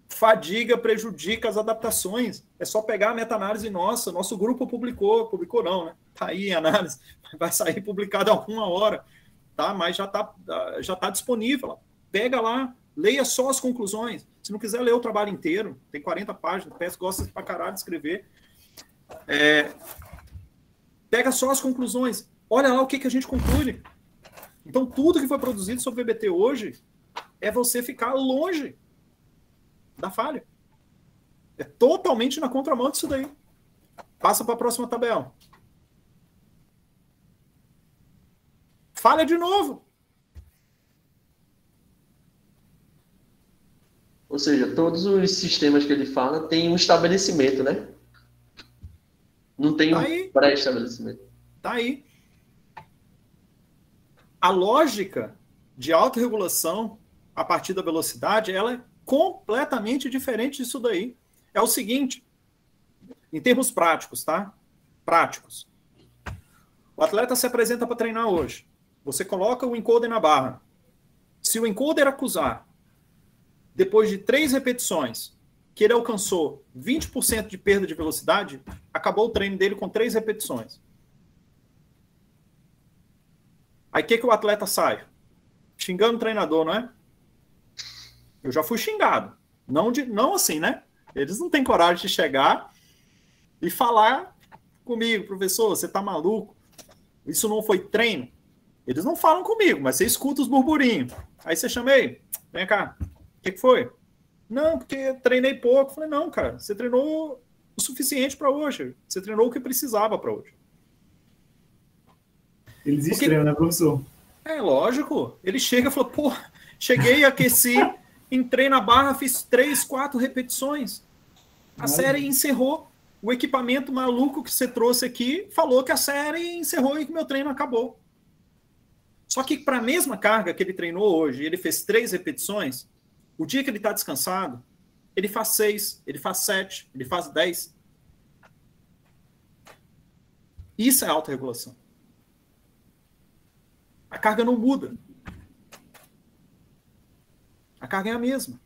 S1: fadiga prejudica as adaptações. É só pegar a meta-análise nossa. Nosso grupo publicou não, né? Tá aí a análise. Vai sair publicado em alguma hora, tá? Mas já tá disponível. Pega lá, leia só as conclusões. Se não quiser ler o trabalho inteiro, tem 40 páginas, o PS gosta pra caralho de escrever. Pega só as conclusões. Olha lá o que a gente conclui. Então, tudo que foi produzido sobre VBT hoje é você ficar longe da falha. É totalmente na contramão disso daí. Passa para a próxima tabela. Falha de novo.
S2: Ou seja, todos os sistemas que ele fala têm um estabelecimento, né? Não tem um pré-estabelecimento.
S1: Tá aí. A lógica de autorregulação a partir da velocidade, ela é completamente diferente disso daí. É o seguinte, em termos práticos, tá? Práticos. O atleta se apresenta para treinar hoje. Você coloca o encoder na barra. Se o encoder acusar, depois de 3 repetições, que ele alcançou 20% de perda de velocidade, acabou o treino dele com 3 repetições. Aí o que o atleta sai? Xingando o treinador, não é? Eu já fui xingado. Não assim, né? Eles não têm coragem de chegar e falar comigo, professor, você tá maluco? Isso não foi treino? Eles não falam comigo, mas você escuta os burburinhos. Aí você chama aí, vem cá, o que foi? Não, porque treinei pouco. Eu falei, não, cara, você treinou o suficiente para hoje. Você treinou o que precisava para hoje.
S3: Eles estreiam, né, professor?
S1: É lógico. Ele chega e fala, pô, cheguei, aqueci, entrei na barra, fiz 3, 4 repetições. A série encerrou. O equipamento maluco que você trouxe aqui falou que a série encerrou e que meu treino acabou. Só que para a mesma carga que ele treinou hoje, ele fez 3 repetições, o dia que ele está descansado, ele faz 6, ele faz 7, ele faz 10. Isso é autorregulação. A carga não muda. A carga é a mesma.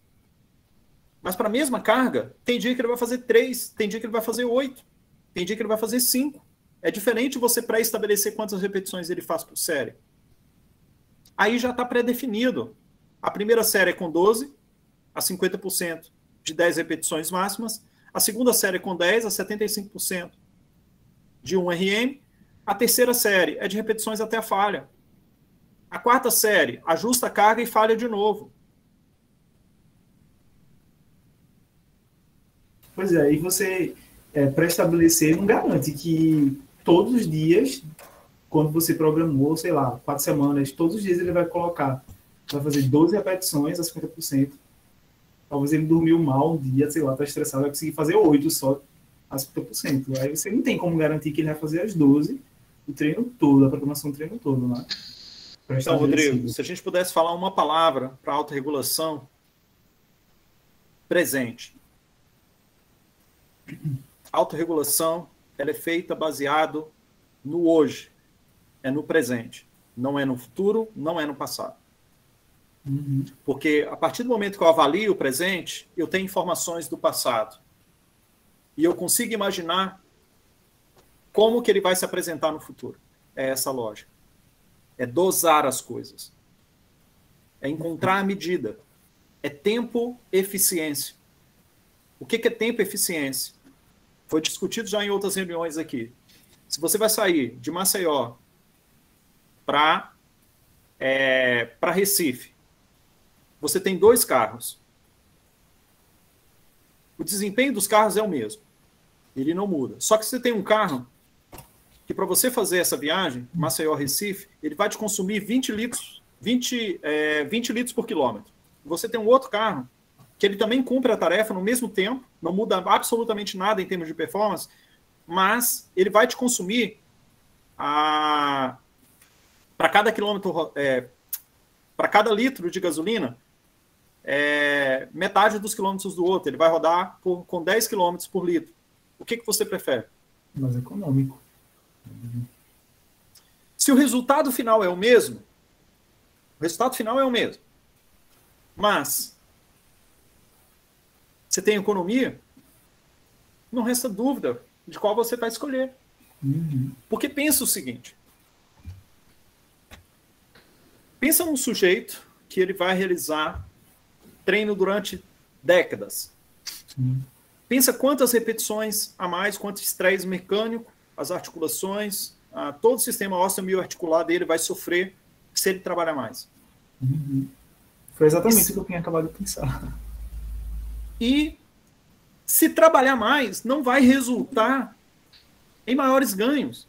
S1: Mas para a mesma carga, tem dia que ele vai fazer 3, tem dia que ele vai fazer 8, tem dia que ele vai fazer 5. É diferente você pré-estabelecer quantas repetições ele faz por série. Aí já está pré-definido. A primeira série é com 12, a 50% de 10 repetições máximas. A segunda série é com 10, a 75% de 1 RM. A terceira série é de repetições até a falha. A quarta série ajusta a carga e falha de novo.
S3: Pois é, e você pré-estabelecer não garante que todos os dias, quando você programou, sei lá, 4 semanas, todos os dias ele vai colocar, vai fazer 12 repetições a 50%. Talvez ele dormiu mal um dia, sei lá, está estressado, vai conseguir fazer 8 só a 50%. Aí você não tem como garantir que ele vai fazer as 12, o treino todo, a programação do treino todo, né?
S1: Então, Rodrigo, se a gente pudesse falar uma palavra para autorregulação, presente. Autorregulação, ela é feita baseado no hoje, é no presente. Não é no futuro, não é no passado.
S3: Uhum.
S1: Porque a partir do momento que eu avalio o presente, eu tenho informações do passado. E eu consigo imaginar como que ele vai se apresentar no futuro. É essa a lógica. É dosar as coisas. É encontrar a medida. É tempo-eficiência. O que é tempo-eficiência? Foi discutido já em outras reuniões aqui. Se você vai sair de Maceió para Recife, você tem 2 carros. O desempenho dos carros é o mesmo. Ele não muda. Só que você tem um carro que, para você fazer essa viagem, Maceió-Recife, ele vai te consumir 20 litros por quilômetro. Você tem um outro carro que ele também cumpre a tarefa no mesmo tempo, não muda absolutamente nada em termos de performance, mas ele vai te consumir para cada quilômetro, para cada litro de gasolina, metade dos quilômetros do outro. Ele vai rodar com 10 quilômetros por litro. O que você prefere?
S3: Mais econômico.
S1: Se o resultado final é o mesmo, mas você tem economia, não resta dúvida de qual você vai escolher.
S3: Uhum.
S1: Porque pensa o seguinte. Pensa num sujeito que ele vai realizar treino durante décadas.
S3: Uhum.
S1: Pensa quantas repetições a mais, quanto estresse mecânico, as articulações, todo o sistema ósseo-mioarticular dele vai sofrer se ele trabalhar mais.
S3: Uhum. Foi exatamente o que eu tinha acabado de pensar.
S1: E se trabalhar mais, não vai resultar em maiores ganhos.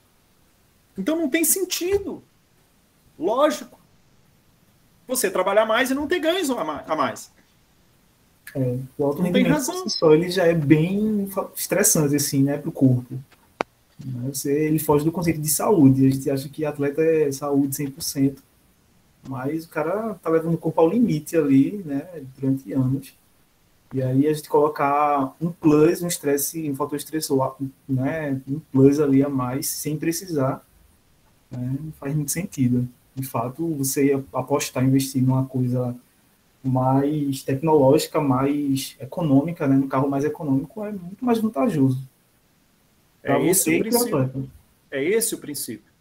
S1: Então não tem sentido. Lógico. Você trabalhar mais e não ter ganhos a mais.
S3: O alto
S1: não tem
S3: rendimento
S1: razão.
S3: só ele já é bem estressante assim, né, para o corpo. Ele foge do conceito de saúde. A gente acha que atleta é saúde 100%, mas o cara tá levando o corpo ao limite ali, né, durante anos. E aí a gente colocar um plus, um estresse, um fator estressor, né, um plus ali a mais, sem precisar, né, não faz muito sentido. De fato, você apostar, investir numa coisa mais tecnológica, mais econômica, né, no carro mais econômico, é muito mais vantajoso.
S1: É esse o princípio.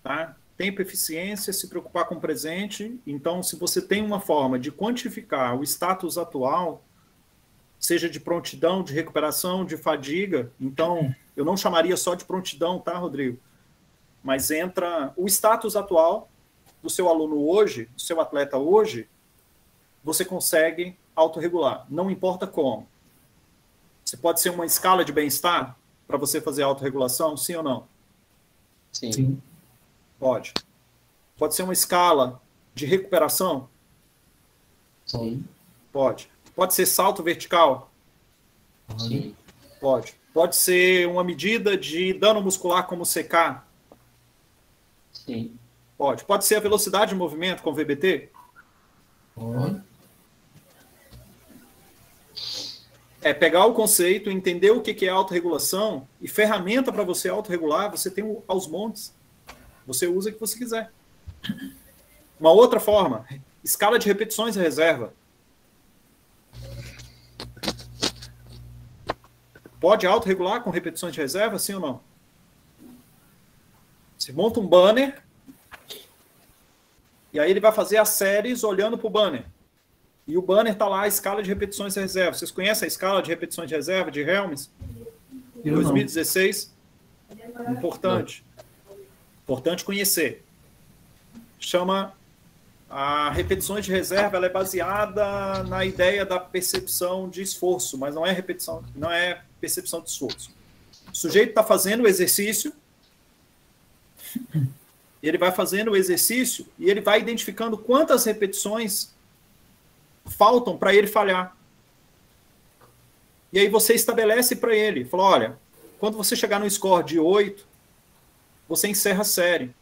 S1: Tá? Tempo, eficiência, se preocupar com o presente. Então, se você tem uma forma de quantificar o status atual, seja de prontidão, de recuperação, de fadiga, então, eu não chamaria só de prontidão, tá, Rodrigo? Mas entra o status atual do seu aluno hoje, do seu atleta hoje, você consegue autorregular. Não importa como. Você pode ser uma escala de bem-estar para você fazer autorregulação, sim ou não?
S2: Sim.
S1: Pode. Pode ser uma escala de recuperação?
S2: Sim.
S1: Pode. Pode ser salto vertical?
S2: Sim.
S1: Pode. Pode ser uma medida de dano muscular como CK?
S2: Sim.
S1: Pode. Pode ser a velocidade de movimento com VBT?
S2: Pode.
S1: É pegar o conceito, entender o que é autorregulação e ferramenta para você autorregular, você tem aos montes. Você usa o que você quiser. Uma outra forma, escala de repetições e reserva. pode autorregular com repetições de reserva, sim ou não? Você monta um banner, e aí ele vai fazer as séries olhando para o banner. E o banner está lá, a escala de repetições de reserva. Vocês conhecem a escala de repetições de reserva de Helms? 2016? Importante. Importante conhecer. Chama a repetições de reserva, ela é baseada na ideia da percepção de esforço, mas não é repetição, não é percepção de esforço. O sujeito está fazendo o exercício, ele vai fazendo o exercício e ele vai identificando quantas repetições faltam para ele falhar. E aí você estabelece para ele, fala, olha, quando você chegar no score de 8, você encerra a série.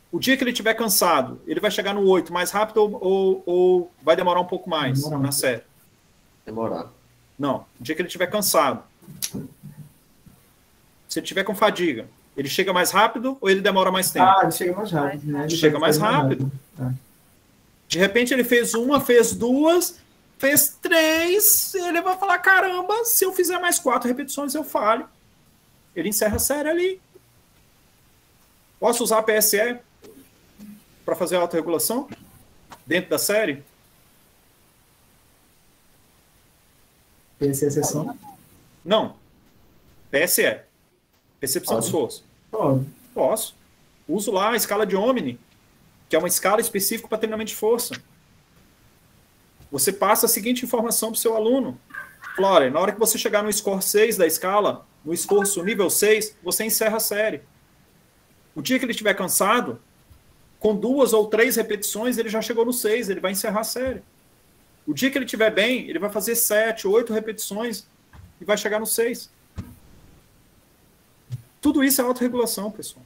S1: O dia que ele estiver cansado, ele vai chegar no 8 mais rápido ou vai demorar um pouco mais na série?
S2: Demorar.
S1: Não, o dia que ele estiver cansado. Se ele estiver com fadiga, ele chega mais rápido ou ele demora mais tempo?
S3: Ele chega mais rápido, né?
S1: Chega mais rápido. De repente ele fez uma, fez duas, fez 3, ele vai falar, caramba, se eu fizer mais 4 repetições eu falho. Ele encerra a série ali. Posso usar a PSE para fazer a autorregulação dentro da série?
S3: PSE é exceção?
S1: Não. PSE. Percepção de esforço.
S3: Pode.
S1: Posso. Uso lá a escala de Omni, que é uma escala específica para treinamento de força. Você passa a seguinte informação para o seu aluno. Fala, olha, na hora que você chegar no score 6 da escala, no esforço nível 6, você encerra a série. O dia que ele estiver cansado, com 2 ou 3 repetições, ele já chegou no 6, ele vai encerrar a série. O dia que ele estiver bem, ele vai fazer 7, 8 repetições e vai chegar no 6. Tudo isso é autorregulação, pessoal.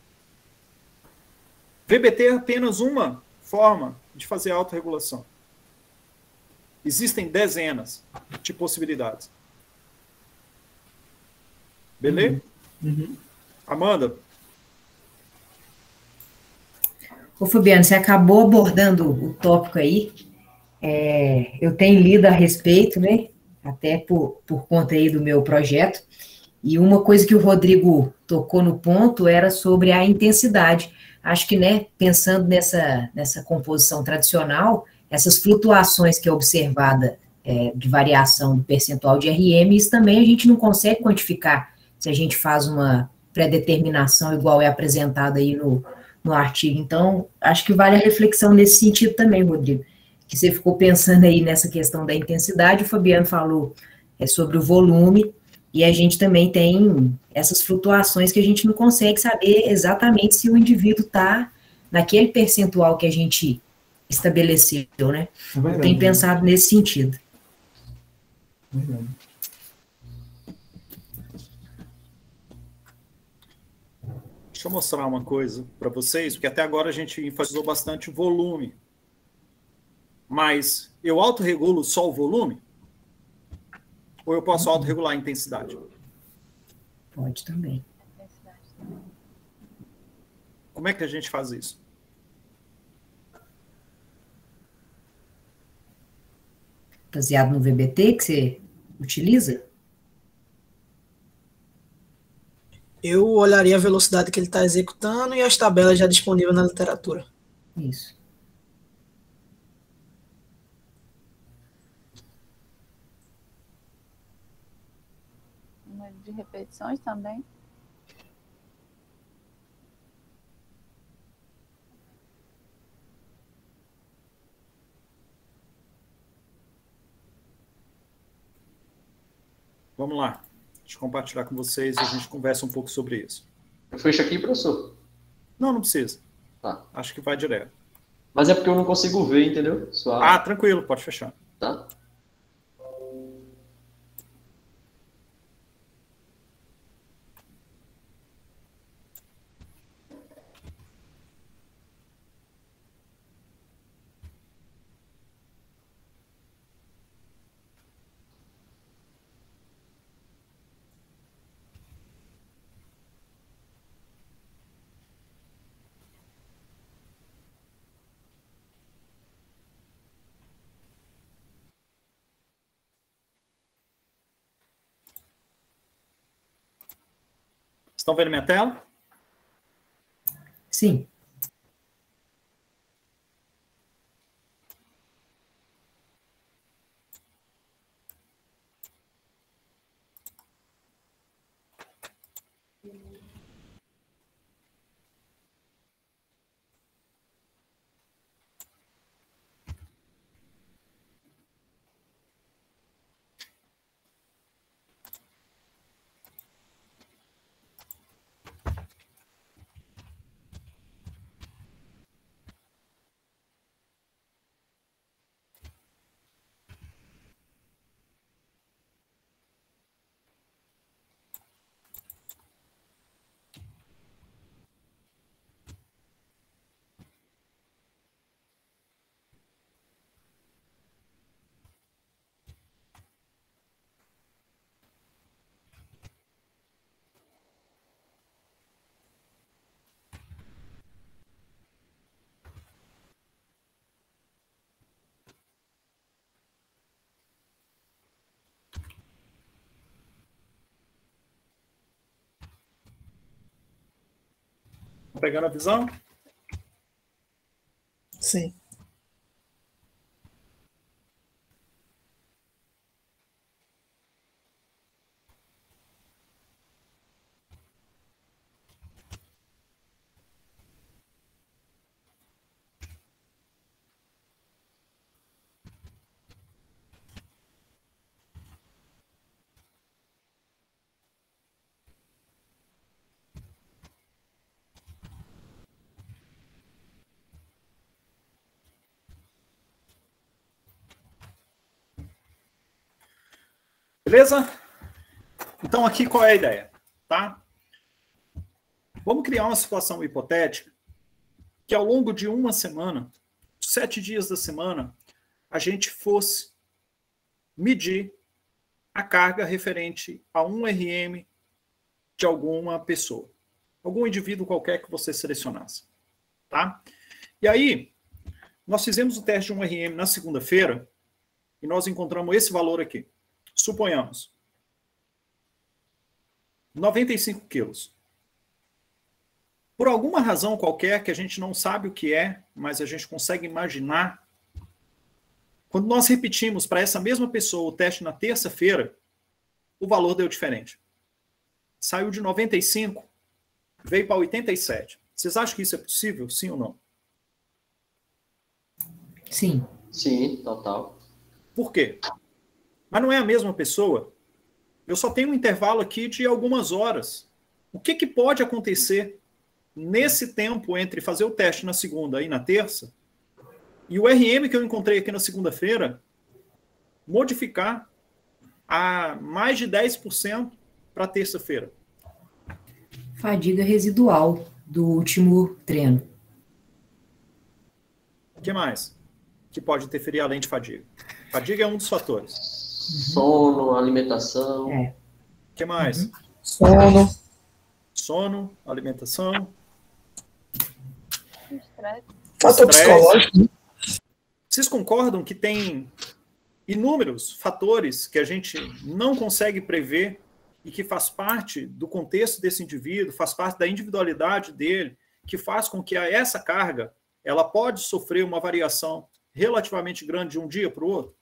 S1: VBT é apenas uma forma de fazer autorregulação. Existem dezenas de possibilidades. Beleza?
S3: Uhum.
S1: Amanda?
S5: Ô, Fabiano, você acabou abordando o tópico aí. Eu tenho lido a respeito, né? Até por conta aí do meu projeto. E uma coisa que o Rodrigo tocou no ponto era sobre a intensidade. Acho que, né, pensando nessa composição tradicional, essas flutuações que é observada de variação do percentual de RM, isso também a gente não consegue quantificar se a gente faz uma pré-determinação igual é apresentado aí no artigo. Então, acho que vale a reflexão nesse sentido também, Rodrigo, que você ficou pensando aí nessa questão da intensidade, o Fabiano falou sobre o volume, e a gente também tem essas flutuações que a gente não consegue saber exatamente se o indivíduo está naquele percentual que a gente estabeleceu, né? Eu tenho pensado nesse sentido.
S3: Verdade.
S1: Deixa eu mostrar uma coisa para vocês, porque até agora a gente enfatizou bastante o volume. Mas eu autorregulo só o volume? Ou eu posso autorregular a intensidade?
S5: Pode também.
S1: Como é que a gente faz isso?
S5: Baseado no VBT que você utiliza?
S4: Eu olharia a velocidade que ele está executando e as tabelas já disponíveis na literatura.
S5: Isso.
S6: Número de repetições também.
S1: Vamos lá. Deixa eu compartilhar com vocês e a gente conversa um pouco sobre isso.
S2: Eu fecho aqui, professor?
S1: Não precisa.
S2: Tá.
S1: Acho que vai direto.
S2: Mas é porque eu não consigo ver, entendeu? Sua...
S1: Tranquilo, pode fechar.
S2: Tá?
S1: Estão vendo minha tela?
S5: Sim.
S1: Pegando a visão?
S4: Sim.
S1: Beleza? Então, aqui qual é a ideia? Tá? Vamos criar uma situação hipotética que ao longo de uma semana, 7 dias da semana, a gente fosse medir a carga referente a um RM de alguma pessoa. Algum indivíduo qualquer que você selecionasse. Tá? E aí, nós fizemos o teste de um RM na segunda-feira e nós encontramos esse valor aqui. Suponhamos. 95 quilos. Por alguma razão qualquer que a gente não sabe o que é, mas a gente consegue imaginar, quando nós repetimos para essa mesma pessoa o teste na terça-feira, o valor deu diferente. Saiu de 95, veio para 87. Vocês acham que isso é possível? Sim ou não?
S5: Sim.
S2: Sim, total.
S1: Por quê? Mas não é a mesma pessoa. Eu só tenho um intervalo aqui de algumas horas. O que, que pode acontecer nesse tempo entre fazer o teste na segunda e na terça e o RM que eu encontrei aqui na segunda-feira modificar a mais de 10% para terça-feira?
S5: Fadiga residual do último treino.
S1: O que mais que pode interferir além de fadiga? Fadiga é um dos fatores.
S2: Sono, alimentação.
S5: É.
S1: O que mais?
S4: Sono.
S1: Sono, alimentação.
S6: Estresse.
S4: Fator
S1: Estresse.
S4: psicológico.
S1: Vocês concordam que tem inúmeros fatores que a gente não consegue prever e que faz parte do contexto desse indivíduo, faz parte da individualidade dele, que faz com que essa carga ela pode sofrer uma variação relativamente grande de um dia para o outro?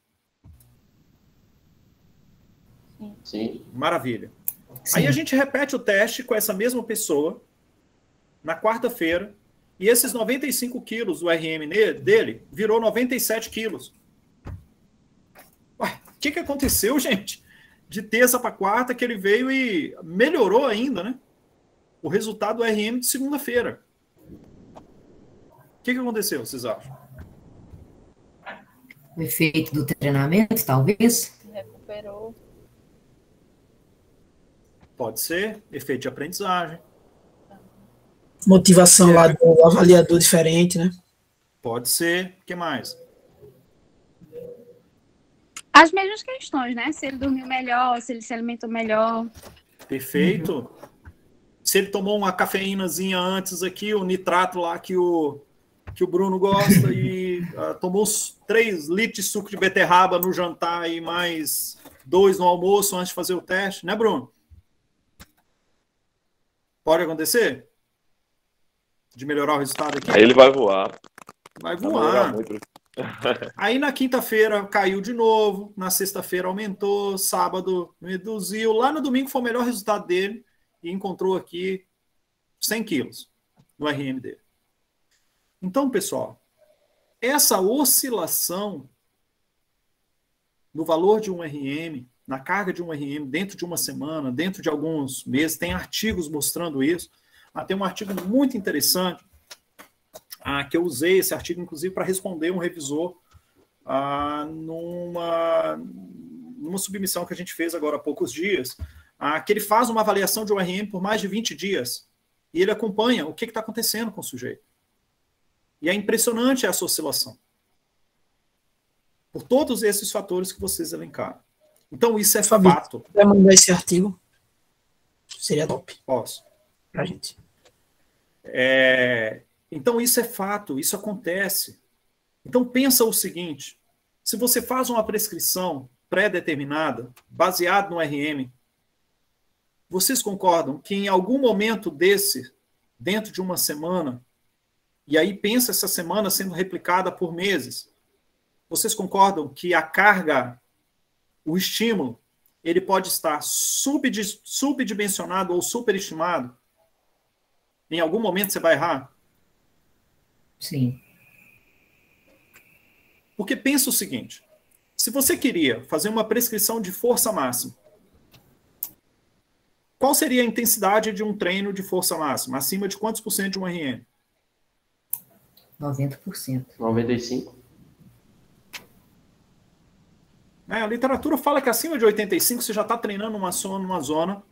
S2: Sim.
S1: Maravilha.
S5: Sim.
S1: Aí a gente repete o teste com essa mesma pessoa na quarta-feira e esses 95 quilos do RM dele virou 97 quilos. Ué, o que aconteceu, gente? De terça para quarta que ele veio e melhorou ainda, né? O resultado do RM de segunda-feira. O que aconteceu, vocês acham?
S5: O efeito do treinamento, talvez?
S6: Recuperou.
S1: Pode ser efeito de aprendizagem.
S4: Motivação lá do avaliador diferente, né?
S1: Pode ser. O que mais?
S6: As mesmas questões, né? Se ele dormiu melhor, se ele se alimentou melhor.
S1: Perfeito. Se ele tomou uma cafeínazinha antes aqui, o nitrato lá que o Bruno gosta, e tomou uns 3 litros de suco de beterraba no jantar e mais 2 no almoço antes de fazer o teste, né, Bruno? Pode acontecer? De melhorar o resultado aqui?
S7: Aí ele vai voar.
S1: Vai
S7: Vai melhorar
S1: voar.
S7: muito.
S1: Aí na quinta-feira caiu de novo, na sexta-feira aumentou, sábado reduziu, lá no domingo foi o melhor resultado dele e encontrou aqui 100 quilos no RM dele. Então, pessoal, essa oscilação no valor de um RM, na carga de um RM, dentro de uma semana, dentro de alguns meses, tem artigos mostrando isso. Tem um artigo muito interessante, que eu usei esse artigo, inclusive, para responder um revisor numa submissão que a gente fez agora há poucos dias, que ele faz uma avaliação de um RM por mais de 20 dias e ele acompanha o que está acontecendo com o sujeito. E é impressionante essa oscilação. Por todos esses fatores que vocês elencaram. Então, isso é fato.
S4: Vai mandar esse artigo? Seria top.
S1: Posso.
S4: Pra gente.
S1: Então, isso é fato, isso acontece. Então, pensa o seguinte, se você faz uma prescrição pré-determinada, baseada no RM, vocês concordam que em algum momento desse, dentro de uma semana, e aí pensa essa semana sendo replicada por meses, vocês concordam que a carga, o estímulo, ele pode estar subdimensionado ou superestimado? Em algum momento você vai errar?
S5: Sim.
S1: Porque pensa o seguinte, se você queria fazer uma prescrição de força máxima, qual seria a intensidade de um treino de força máxima? Acima de quantos por cento de um RM?
S5: 90%.
S2: 95%.
S1: A literatura fala que acima de 85% você já está treinando numa zona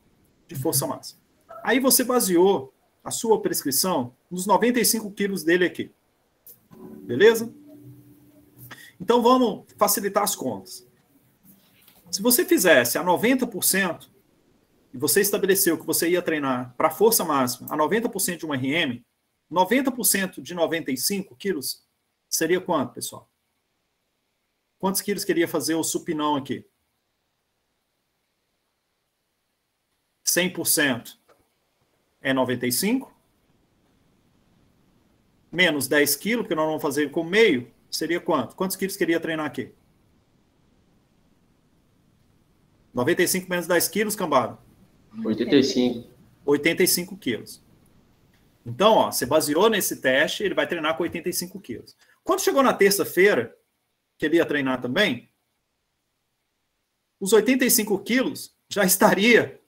S1: de força máxima. Aí você baseou a sua prescrição nos 95 quilos dele aqui. Beleza? Então vamos facilitar as contas. Se você fizesse a 90%, e você estabeleceu que você ia treinar para força máxima a 90% de um RM, 90% de 95 quilos seria quanto, pessoal? Quantos quilos queria fazer o supinão aqui? 100% é 95. Menos 10 quilos, que nós vamos fazer com meio, seria quanto? Quantos quilos queria treinar aqui? 95 menos 10 quilos, cambada?
S2: 85.
S1: 85 quilos. Então, você baseou nesse teste, ele vai treinar com 85 quilos. Quando chegou na terça-feira, que ele ia treinar também, os 85 quilos já estaria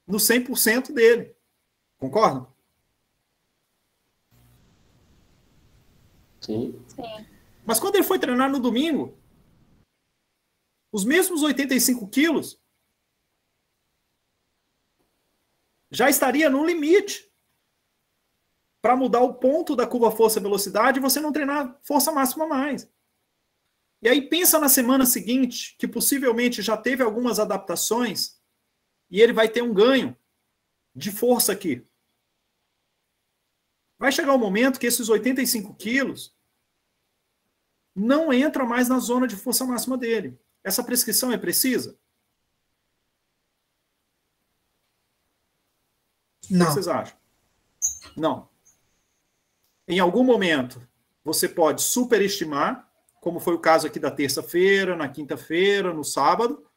S1: no 100% dele. Concorda?
S2: Sim.
S6: Sim.
S1: Mas quando ele foi treinar no domingo, os mesmos 85 quilos já estaria no limite para mudar o ponto da curva força-velocidade e você não treinar força máxima mais. E aí pensa na semana seguinte, que possivelmente já teve algumas adaptações e ele vai ter um ganho de força aqui. Vai chegar um momento que esses 85 quilos não entra mais na zona de força máxima dele. Essa prescrição é precisa?
S4: Não.
S1: O que vocês acham? Não. Em algum momento, você pode superestimar, como foi o caso aqui da terça-feira, na quinta-feira, no sábado,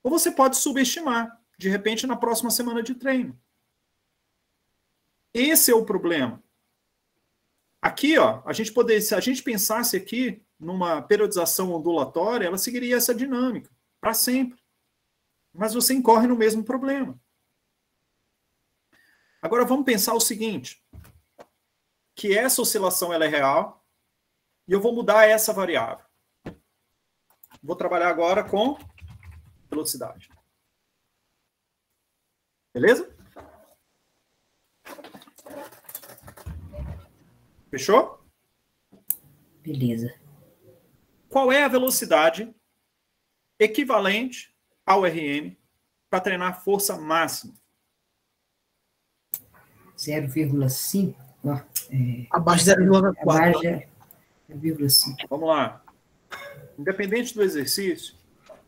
S1: ou você pode subestimar, de repente, na próxima semana de treino. Esse é o problema. Aqui, se a gente pensasse aqui numa periodização ondulatória, ela seguiria essa dinâmica, para sempre. Mas você incorre no mesmo problema. Agora vamos pensar o seguinte, que essa oscilação ela é real, e eu vou mudar essa variável. Vou trabalhar agora com velocidade. Beleza? Fechou?
S5: Beleza.
S1: Qual é a velocidade equivalente ao RM para treinar força máxima?
S5: 0,5.
S4: Abaixo de 0,4.
S5: Abaixo de 0,5.
S1: Vamos lá. Independente do exercício,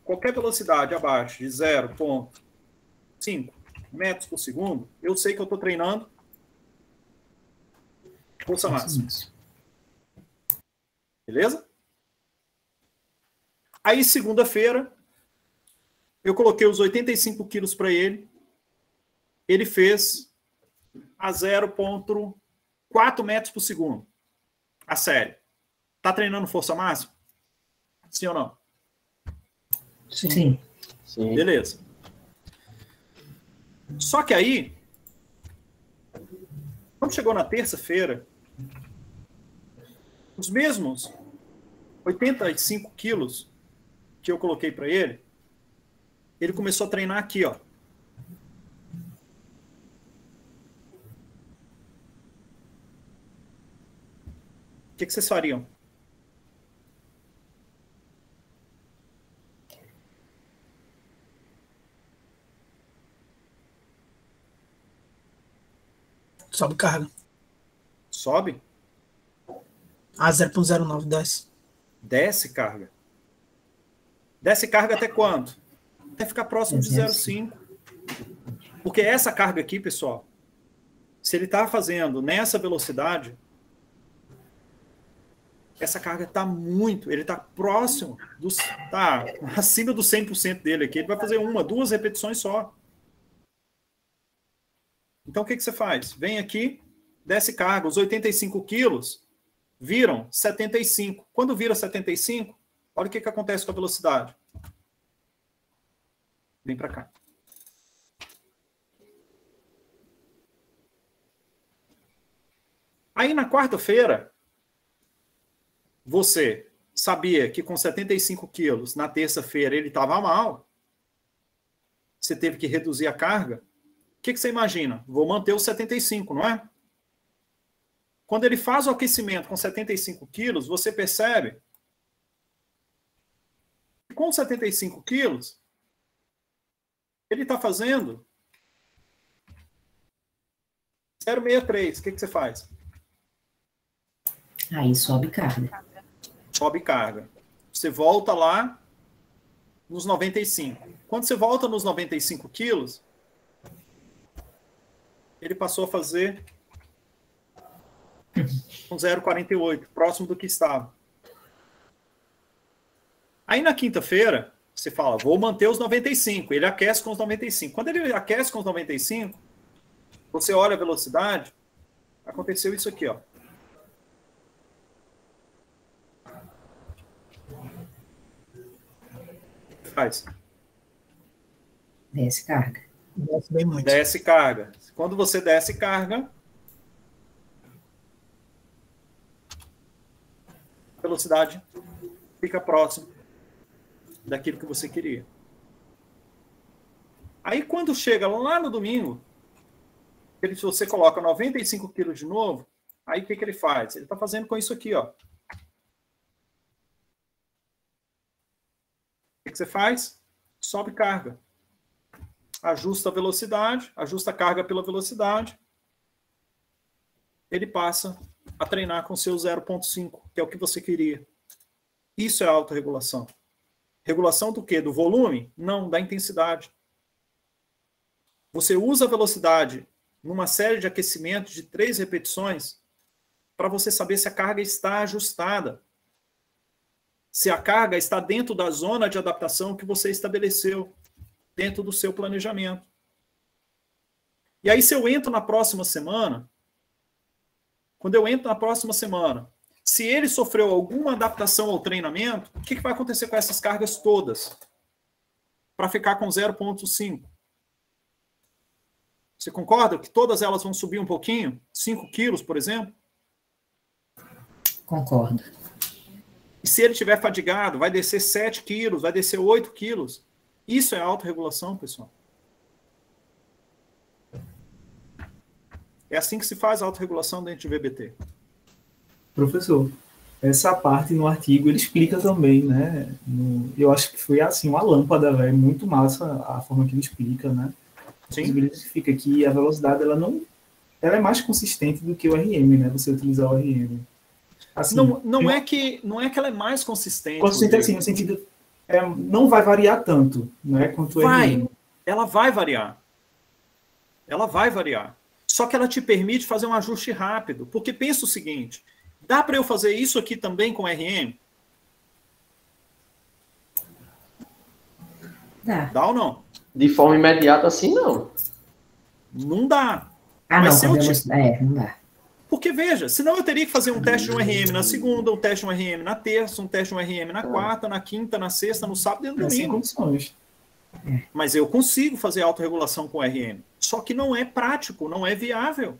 S1: qualquer velocidade abaixo de 0,5 metros por segundo, eu sei que eu estou treinando força máxima. Beleza? Aí, segunda-feira, eu coloquei os 85 quilos para ele. Ele fez a 0,4 metros por segundo. A série. Tá treinando força máxima? Sim ou não?
S5: Sim.
S1: Beleza. Só que aí, quando chegou na terça-feira, os mesmos 85 quilos que eu coloquei para ele, ele começou a treinar aqui, ó. O que vocês fariam?
S4: Sobe carga.
S1: Sobe?
S4: 0,09 desce.
S1: Desce carga. Desce carga até quanto? Até ficar próximo de 0,5. Porque essa carga aqui, pessoal, se ele está fazendo nessa velocidade, essa carga está muito, ele está próximo, está acima do 100% dele aqui. Ele vai fazer 1, 2 repetições só. Então, o que você faz? Vem aqui, desce carga. Os 85 quilos viram 75. Quando vira 75, olha o que acontece com a velocidade. Vem para cá. Aí, na quarta-feira, você sabia que com 75 quilos, na terça-feira, ele estava mal. Você teve que reduzir a carga. O que você imagina? Vou manter os 75, não é? Quando ele faz o aquecimento com 75 quilos, você percebe que com 75 quilos, ele está fazendo 0,63. O que você faz?
S5: Aí sobe carga.
S1: Sobe carga. Você volta lá nos 95. Quando você volta nos 95 quilos, ele passou a fazer um 0,48, próximo do que estava. Aí na quinta-feira, você fala, vou manter os 95. Ele aquece com os 95. Quando ele aquece com os 95, você olha a velocidade, aconteceu isso aqui, ó. Faz.
S5: Desce carga.
S4: Desce bem muito.
S1: Desce carga. Quando você desce carga, a velocidade fica próxima daquilo que você queria. Aí, quando chega lá no domingo, se você coloca 95 quilos de novo, aí o que ele faz? Ele está fazendo com isso aqui, ó. O que você faz? Sobe carga. Ajusta a velocidade, ajusta a carga pela velocidade. Ele passa a treinar com seu 0,5, que é o que você queria. Isso é autorregulação. Regulação do quê? Do volume? Não, da intensidade. Você usa a velocidade numa série de aquecimentos de 3 repetições para você saber se a carga está ajustada. Se a carga está dentro da zona de adaptação que você estabeleceu, dentro do seu planejamento. E aí, se eu entro na próxima semana, quando eu entro na próxima semana, se ele sofreu alguma adaptação ao treinamento, o que vai acontecer com essas cargas todas? Para ficar com 0,5. Você concorda que todas elas vão subir um pouquinho? 5 quilos, por exemplo?
S5: Concordo.
S1: E se ele estiver fadigado, vai descer 7 quilos, vai descer 8 quilos. Isso é autorregulação, pessoal. É assim que se faz a autorregulação dentro de VBT.
S3: Professor, essa parte no artigo ele explica também, né? Eu acho que foi assim, uma lâmpada, velho, muito massa a forma que ele explica, né?
S1: Sim.
S3: Ele explica que a velocidade, ela é mais consistente do que o RM, né? Você utilizar o RM. Assim,
S1: não é que ela é mais consistente.
S3: Consistente assim, no sentido, não vai variar tanto, né? Quanto o RM.
S1: Ela vai variar. Ela vai variar. Só que ela te permite fazer um ajuste rápido. Porque pensa o seguinte, dá para eu fazer isso aqui também com RM? Dá ou não?
S2: De forma imediata, assim, não.
S1: Não dá.
S5: Ah,
S1: Mas
S5: não,
S1: se
S5: com
S1: eu te-
S5: velocidade. Não dá.
S1: Porque, veja, senão eu teria que fazer um teste de um RM na segunda, um teste de um RM na terça, um teste de um RM na quarta, na quinta, na sexta, no sábado e no
S3: Sem
S1: domingo.
S3: condições.
S1: Mas eu consigo fazer autorregulação com RM. Só que não é prático, não é viável.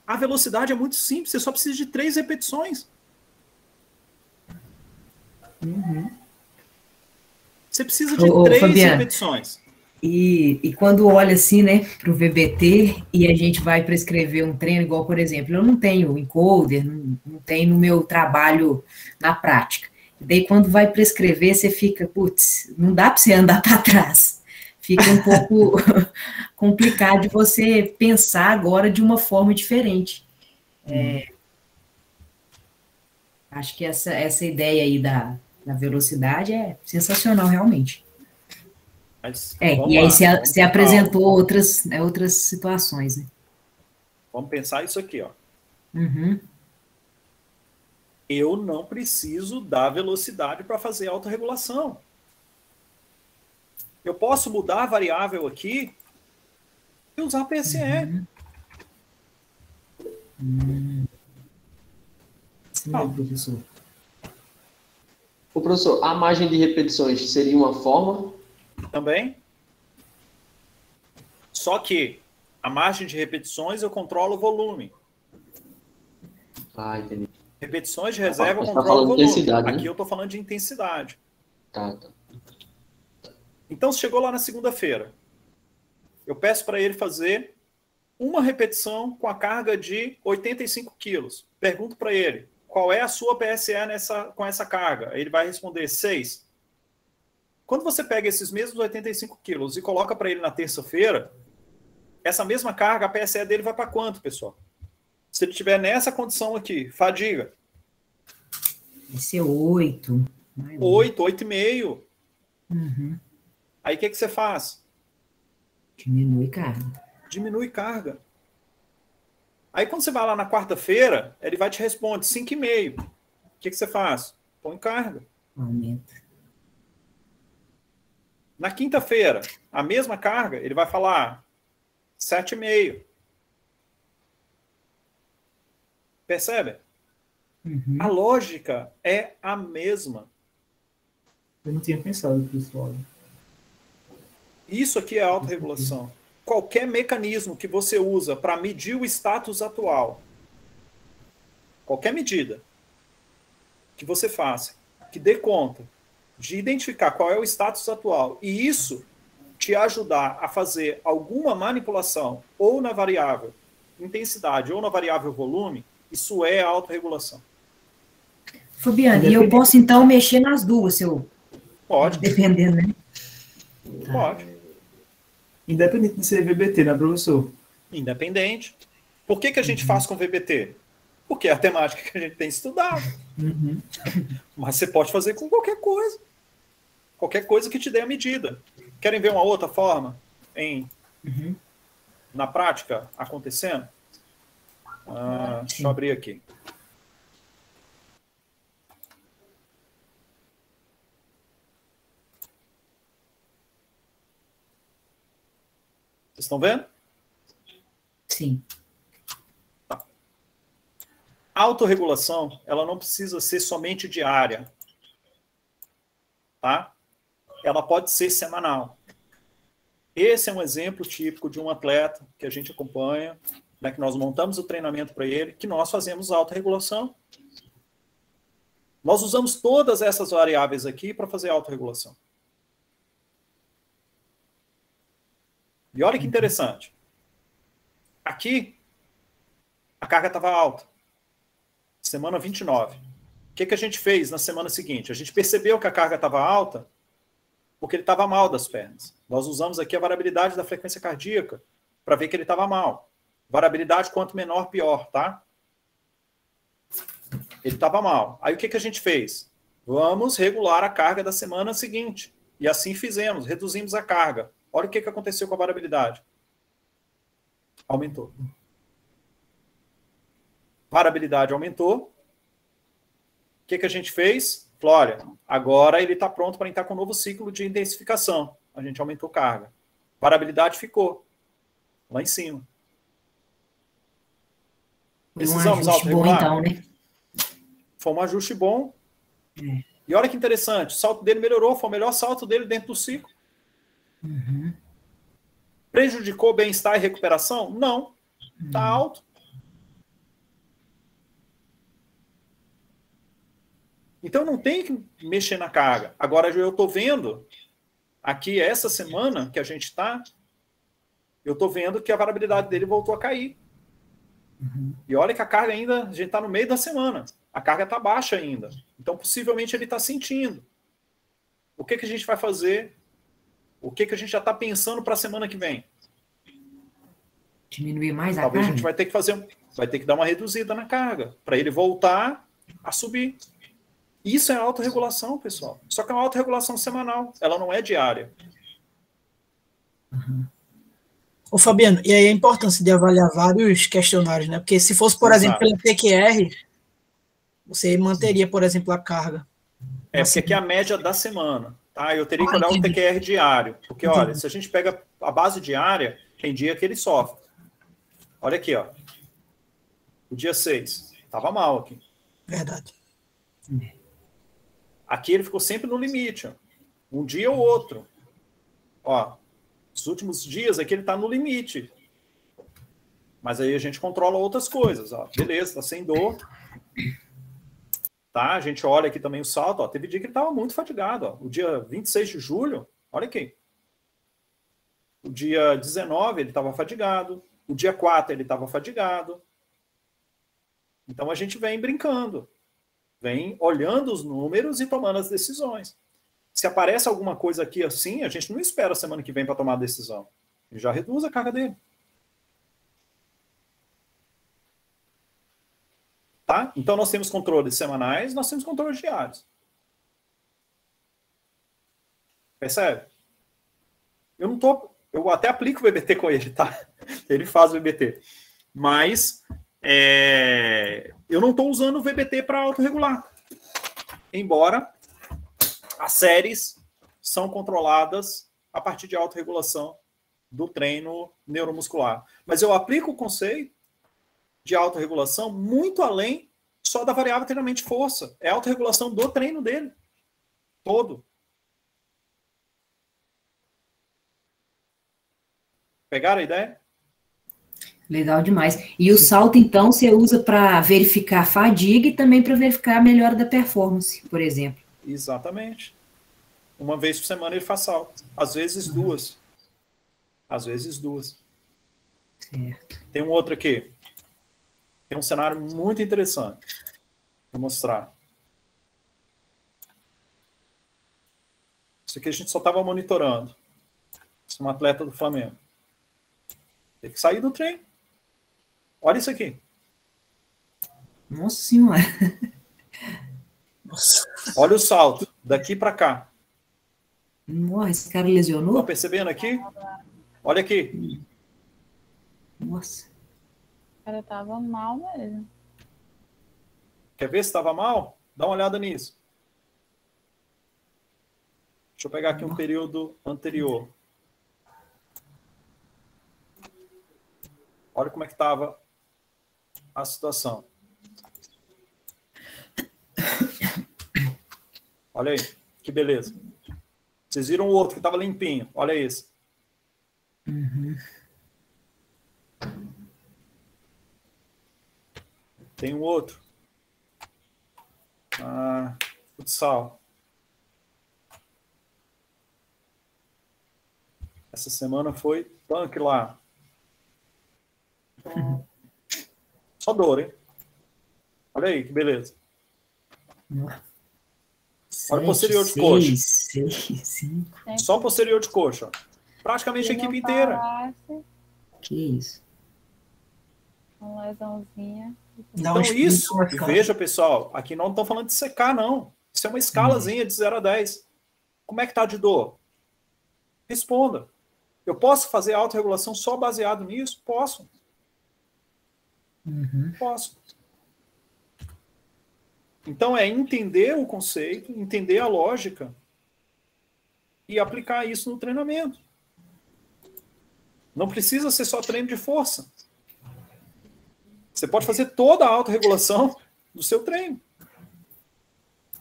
S1: A velocidade é muito simples, você só precisa de 3 repetições. Você precisa de 3
S5: Fabiano,
S1: repetições.
S5: E quando olha assim, né, para o VBT e a gente vai prescrever um treino, igual, por exemplo, eu não tenho encoder, não tenho no meu trabalho na prática. E daí, quando vai prescrever, você fica, putz, não dá para você andar para trás. Fica um pouco complicado de você pensar agora de uma forma diferente. Acho que essa ideia aí da velocidade é sensacional, realmente.
S1: Mas,
S5: E
S1: vamos
S5: aí
S1: lá,
S5: você
S1: vamos com
S5: apresentou
S1: calma.
S5: outras situações, né?
S1: Vamos pensar isso aqui, ó.
S5: Uhum.
S1: Eu não preciso dar velocidade para fazer autorregulação. Eu posso mudar a variável aqui e usar PSE.
S3: Sim, professor.
S2: Ô, professor, a margem de repetições seria uma forma?
S1: Também. Só que a margem de repetições eu controlo o volume.
S2: Ah, entendi.
S1: Repetições de reserva eu
S2: Você tá
S1: controlo o
S2: falando de
S1: volume.
S2: intensidade, né?
S1: Aqui eu estou falando de intensidade.
S2: Tá.
S1: Então, se chegou lá na segunda-feira, eu peço para ele fazer uma repetição com a carga de 85 quilos. Pergunto para ele, qual é a sua PSE com essa carga? Ele vai responder 6. Quando você pega esses mesmos 85 quilos e coloca para ele na terça-feira, essa mesma carga, a PSE dele vai para quanto, pessoal? Se ele estiver nessa condição aqui, fadiga.
S5: Vai ser 8.
S1: 8, 8,5.
S5: Uhum.
S1: Aí o que você faz?
S5: Diminui carga.
S1: Diminui carga. Aí quando você vai lá na quarta-feira, ele vai te responder 5,5. O que você faz? Põe carga.
S5: Aumenta.
S1: Na quinta-feira, a mesma carga, ele vai falar 7,5. Percebe?
S5: Uhum.
S1: A lógica é a mesma.
S3: Eu não tinha pensado nisso, olha.
S1: Isso aqui é autorregulação. Qualquer mecanismo que você usa para medir o status atual, qualquer medida que você faça, que dê conta de identificar qual é o status atual, e isso te ajudar a fazer alguma manipulação ou na variável intensidade ou na variável volume, isso é autorregulação.
S5: Fabiano, e eu posso então mexer nas duas, se eu...
S1: Pode.
S5: Dependendo, né?
S1: Pode.
S3: Independente de ser VBT, né, professor?
S1: Independente. Por que a gente faz com VBT? Porque é a temática que a gente tem estudado.
S3: Uhum.
S1: Mas você pode fazer com qualquer coisa. Qualquer coisa que te dê a medida. Querem ver uma outra forma na prática acontecendo? Deixa eu abrir aqui. Vocês estão vendo?
S5: Sim.
S1: Tá. A autorregulação, ela não precisa ser somente diária. Tá? Ela pode ser semanal. Esse é um exemplo típico de um atleta que a gente acompanha, né, que nós montamos o treinamento para ele, que nós fazemos autorregulação. Nós usamos todas essas variáveis aqui para fazer autorregulação. E olha que interessante. Aqui, a carga estava alta. Semana 29. O que a gente fez na semana seguinte? A gente percebeu que a carga estava alta porque ele estava mal das pernas. Nós usamos aqui a variabilidade da frequência cardíaca para ver que ele estava mal. Variabilidade quanto menor, pior, tá? Ele estava mal. Aí o que a gente fez? Vamos regular a carga da semana seguinte. E assim fizemos, reduzimos a carga. Olha o que aconteceu com a variabilidade. Aumentou. Variabilidade aumentou. O que a gente fez? Falou, olha, agora ele está pronto para entrar com um novo ciclo de intensificação. A gente aumentou carga. Variabilidade ficou lá em cima. Precisamos autorregular?
S5: Então, né?
S1: Foi um ajuste bom. E olha que interessante, o salto dele melhorou, foi o melhor salto dele dentro do ciclo. Prejudicou bem-estar e recuperação? Não. Está alto. Então não tem que mexer na carga. Agora eu estou vendo, aqui essa semana que a gente está, eu estou vendo que a variabilidade dele voltou a cair. E olha que a carga ainda, a gente está no meio da semana. A carga está baixa ainda. Então possivelmente ele está sentindo. O que a gente vai fazer? O que a gente já está pensando para a semana que vem?
S5: Diminuir mais a
S1: Talvez
S5: carga?
S1: a gente vai ter que fazer, vai ter que dar uma reduzida na carga, para ele voltar a subir. Isso é autorregulação, pessoal. Só que é uma autorregulação semanal, ela não é diária.
S4: Ô, Fabiano, e aí a importância de avaliar vários questionários, né? Porque se fosse, por exemplo, pela TQR, você manteria, por exemplo, a carga.
S1: É, porque aqui é a média da semana, tá? Eu teria que olhar o TQR diário, porque, olha, se a gente pega a base diária, tem dia que ele sofre. Olha aqui, ó. O dia 6, estava mal aqui.
S4: Verdade.
S1: Aqui ele ficou sempre no limite, ó. Um dia ou outro. Ó, os últimos dias aqui ele está no limite. Mas aí a gente controla outras coisas, ó. Beleza, está sem dor. Tá? A gente olha aqui também o salto, ó. Teve dia que ele estava muito fatigado, ó. O dia 26 de julho, olha aqui. O dia 19 ele estava fatigado. O dia 4 ele estava fatigado. Então a gente vem brincando. Vem olhando os números e tomando as decisões. Se aparece alguma coisa aqui assim, a gente não espera a semana que vem para tomar a decisão. Ele já reduz a carga dele. Tá? Então nós temos controles semanais, nós temos controles diários. Percebe? Eu até aplico o VBT com ele, tá? Ele faz o VBT. Mas eu não estou usando o VBT para autorregular. Embora as séries são controladas a partir de autorregulação do treino neuromuscular. Mas eu aplico o conceito de autorregulação muito além só da variável treinamento de força. É a autorregulação do treino dele. Todo. Pegaram a ideia?
S5: Legal demais. E o salto, então, você usa para verificar a fadiga e também para verificar a melhora da performance, por exemplo.
S1: Exatamente. Uma vez por semana ele faz salto. Às vezes duas. Às vezes duas.
S5: Certo.
S1: Tem um outro aqui. Tem um cenário muito interessante. Vou mostrar. Isso aqui a gente só estava monitorando. Isso é um atleta do Flamengo. Tem que sair do treino. Olha isso aqui.
S5: Nossa Senhora.
S4: Nossa.
S1: Olha o salto. Daqui para cá.
S5: Nossa, esse cara lesionou?
S1: Estão percebendo aqui? Olha aqui.
S5: Nossa.
S6: O cara tava mal mesmo.
S1: Quer ver se estava mal? Dá uma olhada nisso. Deixa eu pegar aqui um período anterior. Olha como é que estava a situação. Olha aí, que beleza. Vocês viram o outro que estava limpinho. Olha esse. Tem um outro. Futsal. Essa semana foi punk lá. Só dor, hein? Olha aí, que beleza. Olha o posterior de coxa.
S5: 6, 5.
S1: Só posterior de coxa. Praticamente a equipe inteira.
S5: Que isso?
S6: Uma lesãozinha.
S1: Então isso, e veja pessoal, aqui não estão falando de secar não. Isso é uma escalazinha de 0 a 10. Como é que tá de dor? Responda. Eu posso fazer autorregulação só baseado nisso? Posso. Posso. Então, é entender o conceito, entender a lógica e aplicar isso no treinamento. Não precisa ser só treino de força. Você pode fazer toda a autorregulação do seu treino.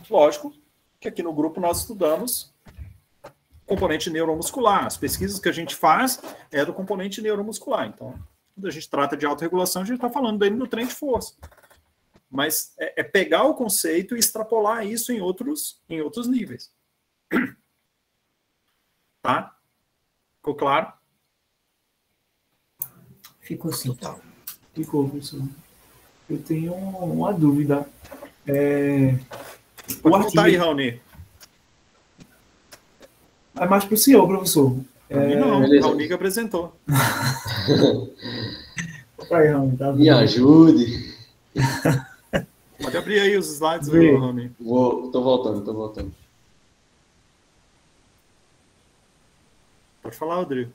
S1: Lógico que aqui no grupo nós estudamos componente neuromuscular. As pesquisas que a gente faz é do componente neuromuscular. Então, quando a gente trata de autorregulação, a gente está falando dele do treino de força. Mas é pegar o conceito e extrapolar isso em outros níveis. Tá? Ficou claro?
S5: Ficou sim.
S3: Ficou, professor. Eu tenho uma dúvida.
S1: Pode contar aí, Raoni.
S3: É mais para o senhor, professor.
S1: Não, o Raoni que apresentou.
S3: Aí, Raoni, tá
S2: Me ajude.
S1: Pode abrir aí os slides, Raoni.
S2: Tô voltando.
S1: Pode falar, Rodrigo.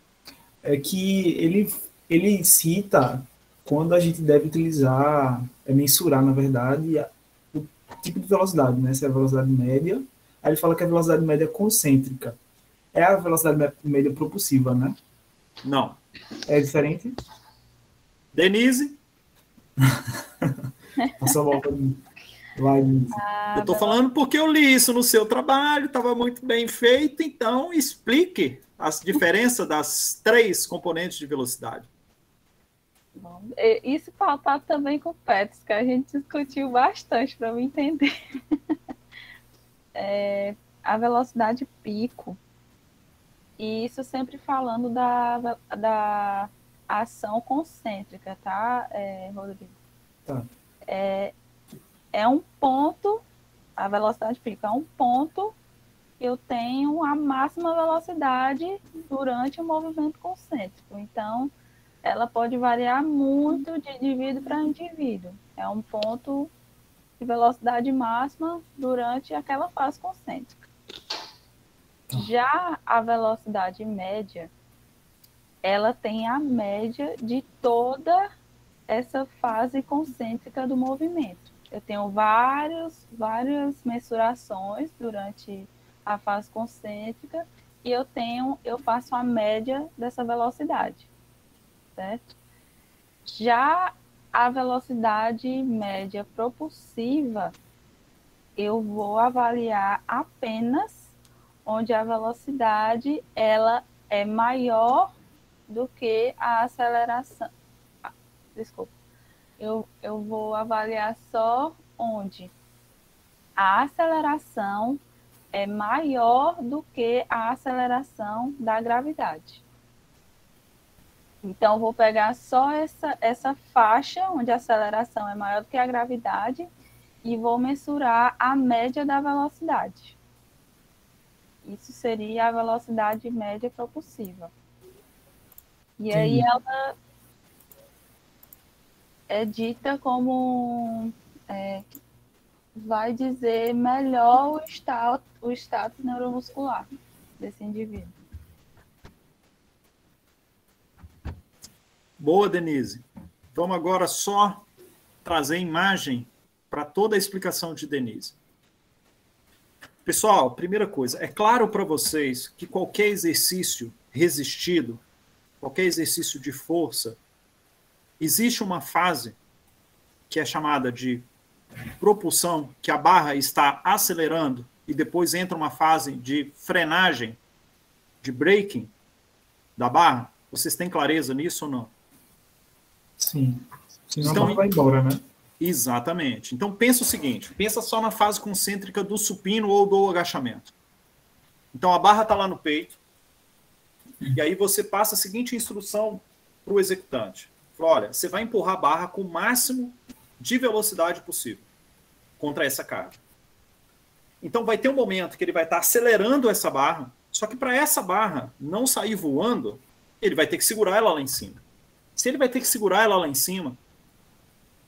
S3: É que ele cita quando a gente deve utilizar, mensurar, na verdade, o tipo de velocidade, né? Se é a velocidade média. Aí ele fala que a velocidade média é concêntrica. É a velocidade média propulsiva, né?
S1: Não.
S3: É diferente?
S1: Denise?
S3: Passa a volta. Vai, Denise.
S1: Eu estou falando porque eu li isso no seu trabalho, estava muito bem feito, então explique as diferenças das 3 componentes de velocidade.
S6: Bom, isso pautado também com o Petros, que a gente discutiu bastante para eu entender. A velocidade pico, e isso sempre falando da ação concêntrica, tá, Rodrigo?
S3: Tá.
S6: É um ponto, a velocidade pico é um ponto que eu tenho a máxima velocidade durante o movimento concêntrico. Então, ela pode variar muito de indivíduo para indivíduo. É um ponto de velocidade máxima durante aquela fase concêntrica. Já a velocidade média, ela tem a média de toda essa fase concêntrica do movimento. Eu tenho várias mensurações durante a fase concêntrica e eu faço a média dessa velocidade, certo? Já a velocidade média propulsiva, eu vou avaliar apenas onde a velocidade ela é maior do que a aceleração. Desculpa. Eu vou avaliar só onde a aceleração é maior do que a aceleração da gravidade. Então, vou pegar só essa faixa onde a aceleração é maior do que a gravidade e vou mensurar a média da velocidade. Isso seria a velocidade média propulsiva. E aí ela é dita como vai dizer melhor o status neuromuscular desse indivíduo.
S1: Boa, Denise. Vamos agora só trazer imagem para toda a explicação de Denise. Pessoal, primeira coisa, é claro para vocês que qualquer exercício resistido, qualquer exercício de força, existe uma fase que é chamada de propulsão, que a barra está acelerando, e depois entra uma fase de frenagem, de braking da barra. Vocês têm clareza nisso ou não?
S3: Sim. Senão
S1: Então,
S3: a barra vai embora, né?
S1: Exatamente. Então, pensa o seguinte, pensa só na fase concêntrica do supino ou do agachamento. Então, a barra está lá no peito, e aí você passa a seguinte instrução para o executante. Fala, olha, você vai empurrar a barra com o máximo de velocidade possível contra essa carga. Então, vai ter um momento que ele vai estar acelerando essa barra, só que para essa barra não sair voando, ele vai ter que segurar ela lá em cima. Se ele vai ter que segurar ela lá em cima,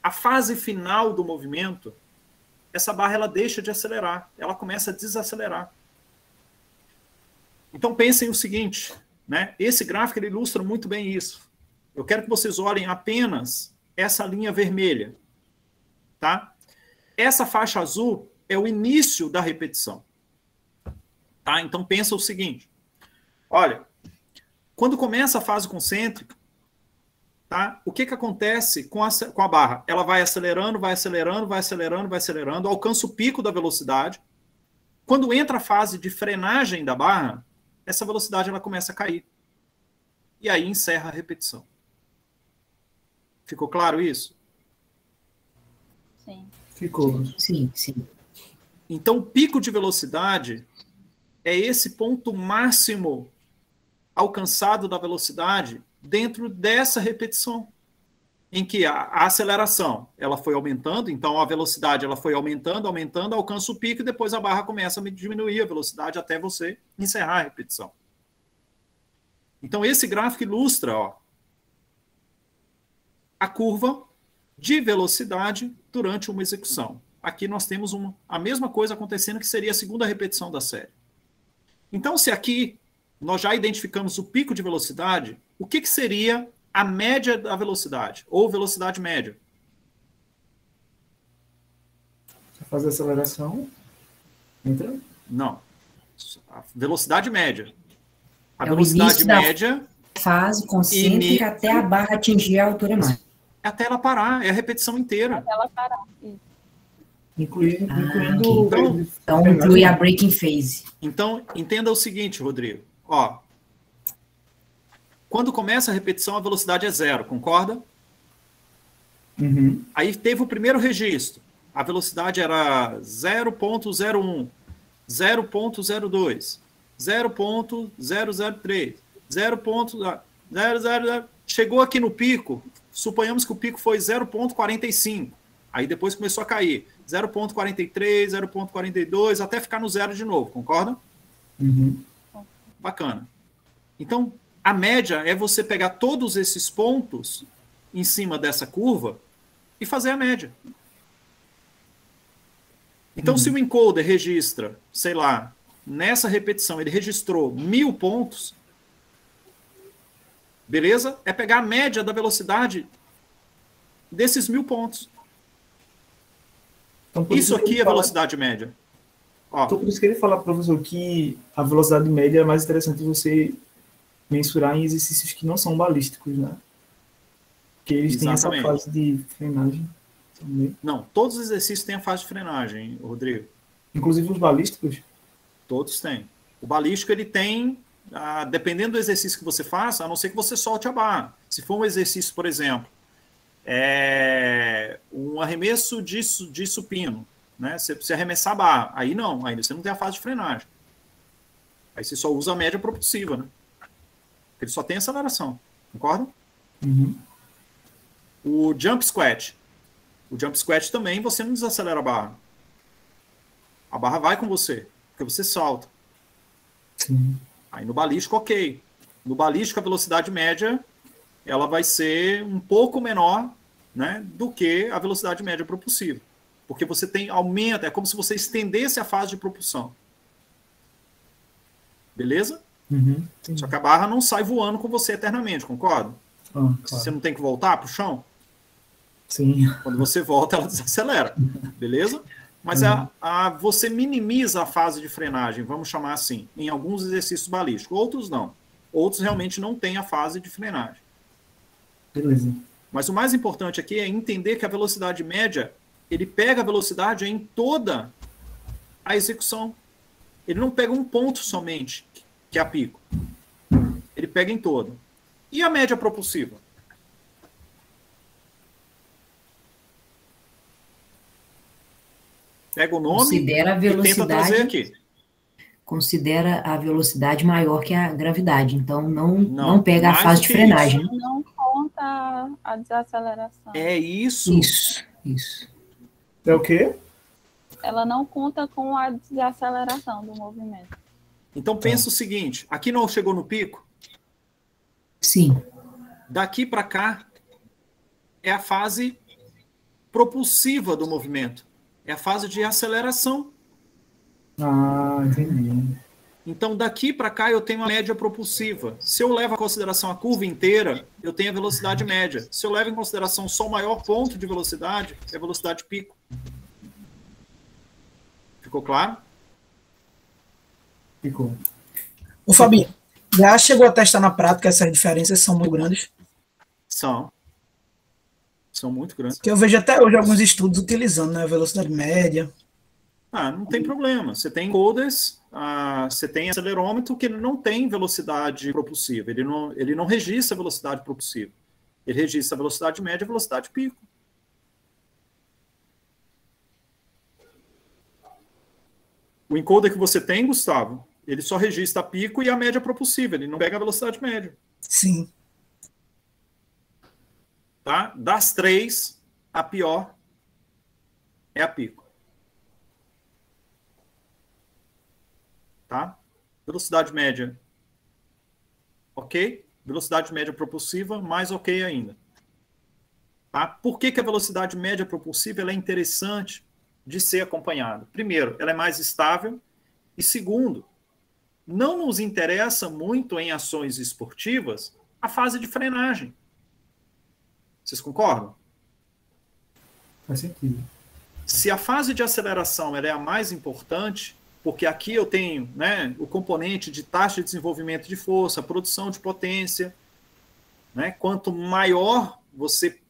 S1: a fase final do movimento, essa barra ela deixa de acelerar, ela começa a desacelerar. Então pensem o seguinte, né? Esse gráfico ele ilustra muito bem isso. Eu quero que vocês olhem apenas essa linha vermelha, tá? Essa faixa azul é o início da repetição, tá? Então pensa o seguinte, olha, quando começa a fase concêntrica, tá? O que acontece com a barra? Ela vai acelerando, vai acelerando, vai acelerando, vai acelerando, alcança o pico da velocidade. Quando entra a fase de frenagem da barra, essa velocidade ela começa a cair. E aí encerra a repetição. Ficou claro isso?
S6: Sim.
S3: Ficou.
S5: Sim, sim.
S1: Então, o pico de velocidade é esse ponto máximo alcançado da velocidade dentro dessa repetição, em que a aceleração ela foi aumentando, então a velocidade ela foi aumentando, aumentando, alcança o pico e depois a barra começa a diminuir a velocidade até você encerrar a repetição. Então, esse gráfico ilustra, ó, a curva de velocidade durante uma execução. Aqui nós temos a mesma coisa acontecendo, que seria a segunda repetição da série. Então, se aqui nós já identificamos o pico de velocidade, o que seria a média da velocidade, ou velocidade média?
S3: Você faz a aceleração, entra?
S1: Não. A velocidade média. A
S5: É o
S1: velocidade
S5: início da
S1: média
S5: fase concêntrica até a barra atingir a altura máxima.
S1: até ela parar, é a repetição inteira.
S6: Até ela parar. Isso.
S3: Incluindo
S5: ok. Então, inclui a breaking phase.
S1: Então, entenda o seguinte, Rodrigo. Ó, quando começa a repetição, a velocidade é 0, concorda?
S3: Uhum.
S1: Aí teve o primeiro registro. A velocidade era 0.01, 0.02, 0.003, 0.000. Chegou aqui no pico, suponhamos que o pico foi 0.45. Aí depois começou a cair. 0.43, 0.42, até ficar no zero de novo, concorda?
S3: Uhum.
S1: Bacana. Então, a média é você pegar todos esses pontos em cima dessa curva e fazer a média. Então, se o encoder registra, sei lá, nessa repetição, ele registrou 1000 pontos, beleza? É pegar a média da velocidade desses 1000 pontos.
S3: Então, por
S1: Isso
S3: que
S1: aqui
S3: ele
S1: é a
S3: fala-
S1: velocidade média. Ó,
S3: Então, por isso que ele fala, professor, que a velocidade média é mais interessante você mensurar em exercícios que não são balísticos, né? Porque eles têm essa
S1: Exatamente.
S3: fase de frenagem também.
S1: não, todos os exercícios têm a fase de frenagem, Rodrigo.
S3: Inclusive os balísticos.
S1: Todos têm. O balístico, ele tem, dependendo do exercício que você faça, a não ser que você solte a barra. Se for um exercício, por exemplo, um arremesso de supino, né? Você arremessar a barra, aí não, ainda você não tem a fase de frenagem. Aí você só usa a média propulsiva, né? Ele só tem aceleração, concorda?
S3: Uhum.
S1: O jump squat. O jump squat também você não desacelera a barra. A barra vai com você, porque você salta.
S3: Sim.
S1: Aí no balístico, ok. No balístico, a velocidade média ela vai ser um pouco menor, né, do que a velocidade média propulsiva. Porque você aumenta, é como se você estendesse a fase de propulsão. Beleza?
S3: Uhum.
S1: Só que a barra não sai voando com você eternamente, concorda?
S3: Ah,
S1: Você
S3: claro.
S1: não tem que voltar para o chão?
S3: Sim.
S1: Quando você volta, ela desacelera. Beleza? Mas você minimiza a fase de frenagem, vamos chamar assim, em alguns exercícios balísticos. Outros não. Outros realmente não têm a fase de frenagem.
S3: Beleza.
S1: Mas o mais importante aqui é entender que a velocidade média, ele pega a velocidade em toda a execução. Ele não pega um ponto somente, que é a pico. Ele pega em todo. E a média propulsiva? Pega o nome
S5: Considera a
S1: e tenta
S5: velocidade.
S1: trazer aqui.
S5: Considera a velocidade maior que a gravidade. Então, não
S1: Não,
S5: pega a
S1: mais
S5: fase
S1: do
S5: de
S1: que
S5: frenagem.
S6: Não conta a desaceleração.
S1: É isso.
S5: Isso.
S3: É o quê?
S6: Ela não conta com a desaceleração do movimento.
S1: Então pensa o seguinte, aqui não chegou no pico,
S5: Sim.
S1: daqui para cá é a fase propulsiva do movimento. É a fase de aceleração.
S3: Ah, entendi.
S1: Então, daqui para cá, eu tenho a média propulsiva. Se eu levo em consideração a curva inteira, eu tenho a velocidade média. Se eu levo em consideração só o maior ponto de velocidade, é a velocidade pico. Ficou claro?
S3: Ficou.
S4: Ô, Fabinho, já chegou a testar na prática essas diferenças são muito grandes?
S1: São muito grandes.
S4: Que eu vejo até hoje alguns estudos utilizando, né, a velocidade média.
S1: Não tem problema. Você tem encoders, você tem acelerômetro que não tem velocidade propulsiva. Ele não registra a velocidade propulsiva. Ele registra a velocidade média e a velocidade pico. O encoder que você tem, Gustavo, ele só registra a pico e a média propulsiva. Ele não pega a velocidade média.
S4: Sim.
S1: Tá? Das três, a pior é a pico. Tá? Velocidade média, ok? Velocidade média propulsiva, mais ok ainda. Tá? Por que a velocidade média propulsiva ela é interessante de ser acompanhada? Primeiro, ela é mais estável. E segundo, não nos interessa muito em ações esportivas a fase de frenagem. Vocês concordam?
S3: Faz sentido.
S1: Se a fase de aceleração ela é a mais importante, porque aqui eu tenho, né, o componente de taxa de desenvolvimento de força, produção de potência, né, quanto maior você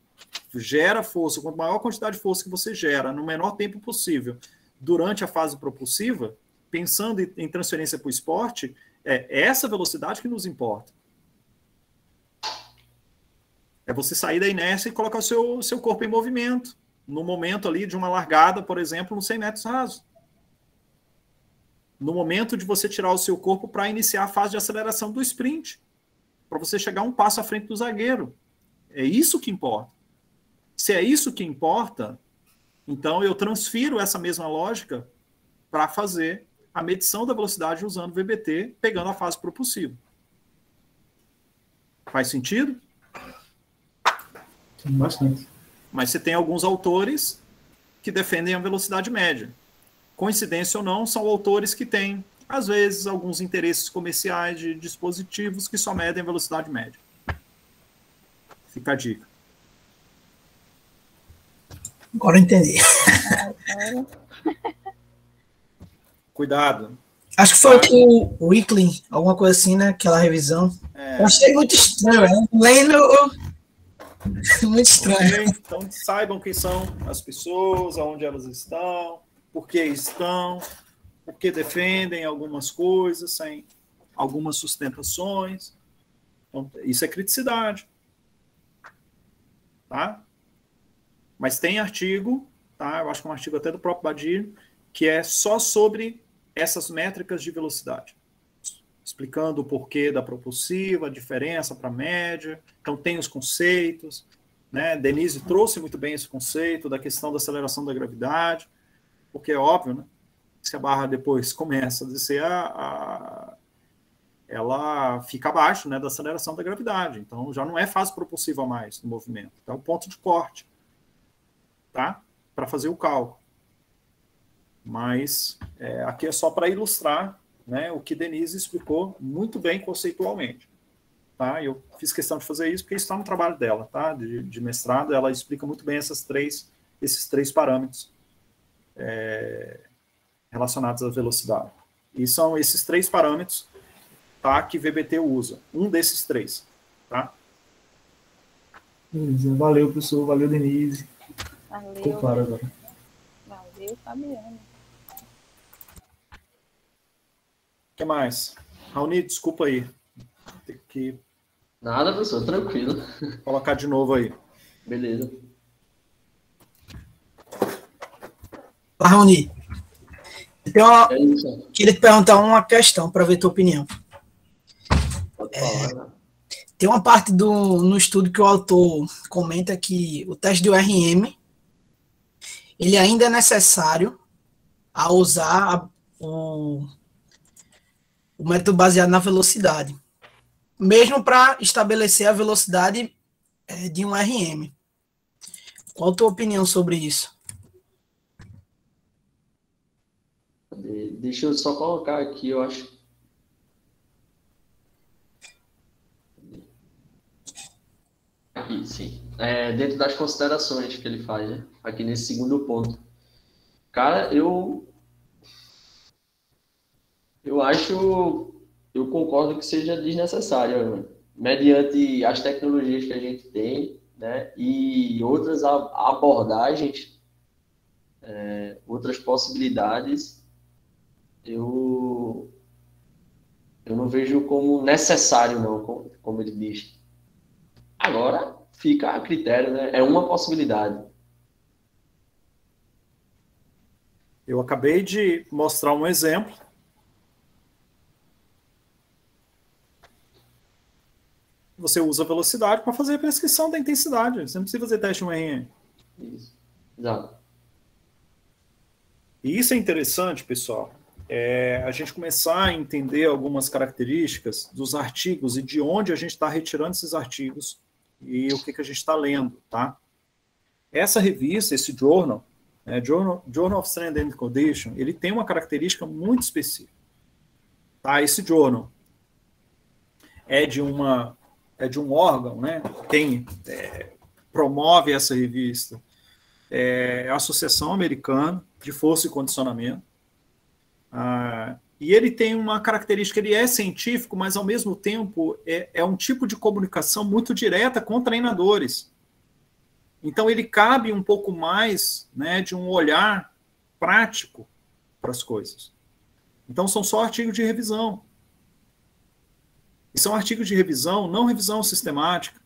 S1: gera força, quanto maior a quantidade de força que você gera no menor tempo possível durante a fase propulsiva, pensando em transferência para o esporte, é essa velocidade que nos importa. É você sair da inércia e colocar o seu corpo em movimento, no momento ali de uma largada, por exemplo, nos 100 metros rasos. No momento de você tirar o seu corpo para iniciar a fase de aceleração do sprint, para você chegar um passo à frente do zagueiro. É isso que importa. Se é isso que importa, então eu transfiro essa mesma lógica para fazer a medição da velocidade usando o VBT, pegando a fase propulsiva. Faz sentido?
S3: Sim, bastante.
S1: Mas você tem alguns autores que defendem a velocidade média. Coincidência ou não, são autores que têm, às vezes, alguns interesses comerciais de dispositivos que só medem a velocidade média. Fica a dica.
S4: Agora eu entendi.
S1: Cuidado.
S4: Acho que foi o Weekly, alguma coisa assim, né? Aquela revisão. Eu achei muito estranho, né? Lendo, muito estranho.
S1: Okay? Então, saibam quem são as pessoas, aonde elas estão, por que estão, por que defendem algumas coisas, sem algumas sustentações. Então, isso é criticidade. Tá? Mas tem artigo, tá? Eu acho que é um artigo até do próprio Badir, que é só sobre essas métricas de velocidade, explicando o porquê da propulsiva, a diferença para a média. Então tem os conceitos, né? Denise trouxe muito bem esse conceito da questão da aceleração da gravidade, porque é óbvio, né? Se a barra depois começa a descer, ela fica abaixo, né, da aceleração da gravidade. Então já não é fase propulsiva mais no movimento. Então é o ponto de corte, tá? Para fazer o cálculo. Mas aqui é só para ilustrar, né, o que Denise explicou muito bem conceitualmente. Tá? Eu fiz questão de fazer isso porque isso está no trabalho dela, tá? de mestrado. Ela explica muito bem esses três parâmetros relacionados à velocidade. E são esses três parâmetros, tá, que VBT usa. Um desses três. Tá?
S3: Beleza. Valeu, professor. Valeu, Denise.
S6: Valeu.
S3: Ficou claro agora.
S6: Valeu, Fabiano.
S1: O que mais? Raoni, desculpa aí. Tem que
S2: Nada, professor, tranquilo.
S1: colocar de novo aí.
S2: Beleza.
S4: Raoni, queria te perguntar uma questão para ver tua opinião.
S2: Pode falar, né?
S4: Tem uma parte no estudo que o autor comenta que o teste de URM ele ainda é necessário a usar o método baseado na velocidade, mesmo para estabelecer a velocidade de um RM. Qual a tua opinião sobre isso?
S2: Deixa eu só colocar aqui, eu acho sim. Dentro das considerações que ele faz, né? Aqui nesse segundo ponto. Cara, eu concordo que seja desnecessário, mediante as tecnologias que a gente tem, né? E outras abordagens, outras possibilidades, eu não vejo como necessário, não, como ele diz. Agora, fica a critério, né? É uma possibilidade.
S1: Eu acabei de mostrar um exemplo. Você usa a velocidade para fazer a prescrição da intensidade. Você não precisa fazer teste 1RM.
S2: Isso. Exato.
S1: E isso é interessante, pessoal. A gente começar a entender algumas características dos artigos e de onde a gente está retirando esses artigos e o que a gente está lendo, tá? Essa revista, esse journal, Journal of Strength and Condition, ele tem uma característica muito específica. Tá? Esse journal é de um órgão, né? Promove essa revista, a Associação Americana de Força e Condicionamento. E ele tem uma característica, ele é científico, mas ao mesmo tempo é um tipo de comunicação muito direta com treinadores. Então ele cabe um pouco mais, né, de um olhar prático para as coisas. Então são só artigos de revisão. E são artigos de revisão, não revisão sistemática,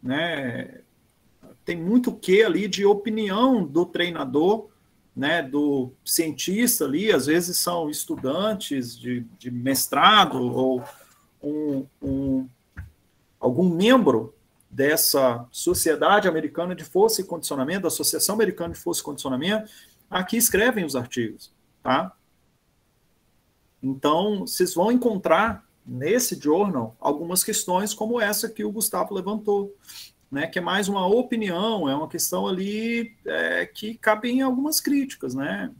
S1: né? Tem muito o que ali de opinião do treinador, né, do cientista ali, às vezes são estudantes de mestrado ou algum membro dessa Sociedade Americana de Força e Condicionamento, da Associação Americana de Força e Condicionamento, aqui escrevem os artigos, tá? Então, vocês vão encontrar nesse journal algumas questões como essa que o Gustavo levantou, né, que é mais uma opinião, é uma questão ali que cabe em algumas críticas, né,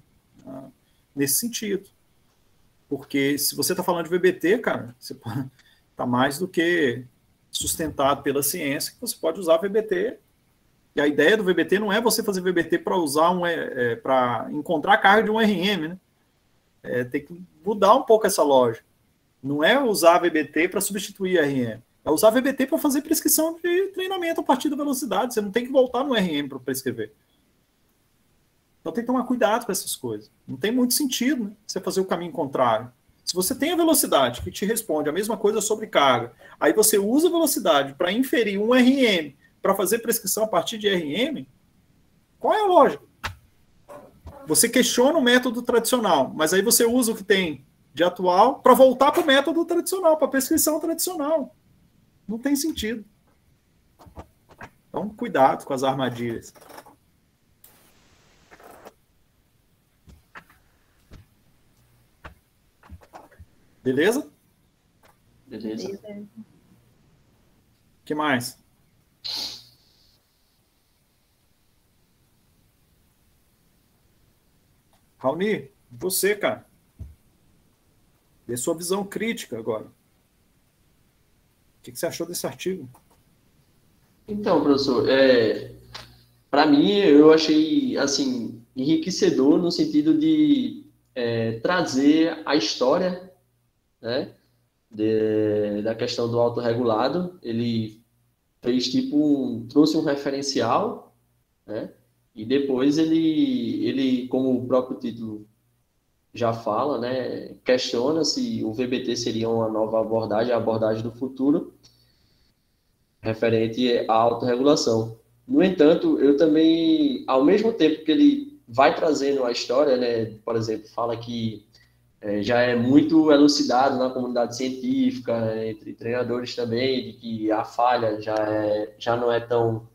S1: nesse sentido. Porque se você está falando de VBT, cara, você está mais do que sustentado pela ciência que você pode usar VBT. E a ideia do VBT não é você fazer VBT para usar para encontrar a carga de um RM, né? Tem que mudar um pouco essa lógica. Não é usar VBT para substituir RM. É usar VBT para fazer prescrição de treinamento a partir da velocidade. Você não tem que voltar no RM para prescrever. Então tem que tomar cuidado com essas coisas. Não tem muito sentido, né, você fazer o caminho contrário. Se você tem a velocidade que te responde a mesma coisa sobre carga, aí você usa a velocidade para inferir um RM para fazer prescrição a partir de RM, qual é a lógica? Você questiona o método tradicional, mas aí você usa o que tem de atual para voltar para o método tradicional, para a prescrição tradicional. Não tem sentido. Então, cuidado com as armadilhas. Beleza?
S2: Beleza.
S6: Beleza.
S1: O que mais? Raoni, você, cara. Dê sua visão crítica agora. O que você achou desse artigo?
S2: Então, professor, para mim, eu achei, assim, enriquecedor no sentido de trazer a história, né, da questão do autorregulado. Ele fez trouxe um referencial, né, e depois ele, como o próprio título já fala, né, questiona se o VBT seria uma nova abordagem, a abordagem do futuro, referente à autorregulação. No entanto, eu também, ao mesmo tempo que ele vai trazendo a história, né, por exemplo, fala que já é muito elucidado na comunidade científica, né, entre treinadores também, de que a falha já não é tão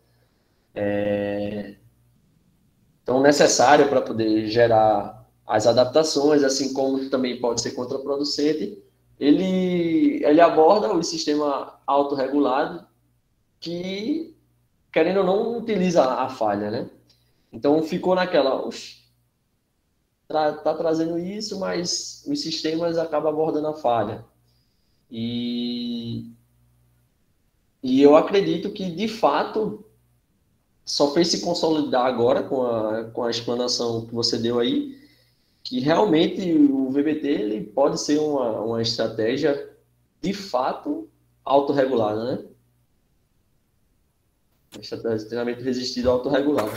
S2: necessária para poder gerar as adaptações, assim como também pode ser contraproducente. Ele aborda o sistema autorregulado que, querendo ou não, utiliza a falha, né? Então, ficou naquela, tá trazendo isso, mas os sistemas acabam abordando a falha. E E eu acredito que, de fato, só fez se consolidar agora com a explanação que você deu aí, que realmente o VBT ele pode ser uma estratégia, de fato, autorregulada, né? Uma estratégia de treinamento resistido autorregulado.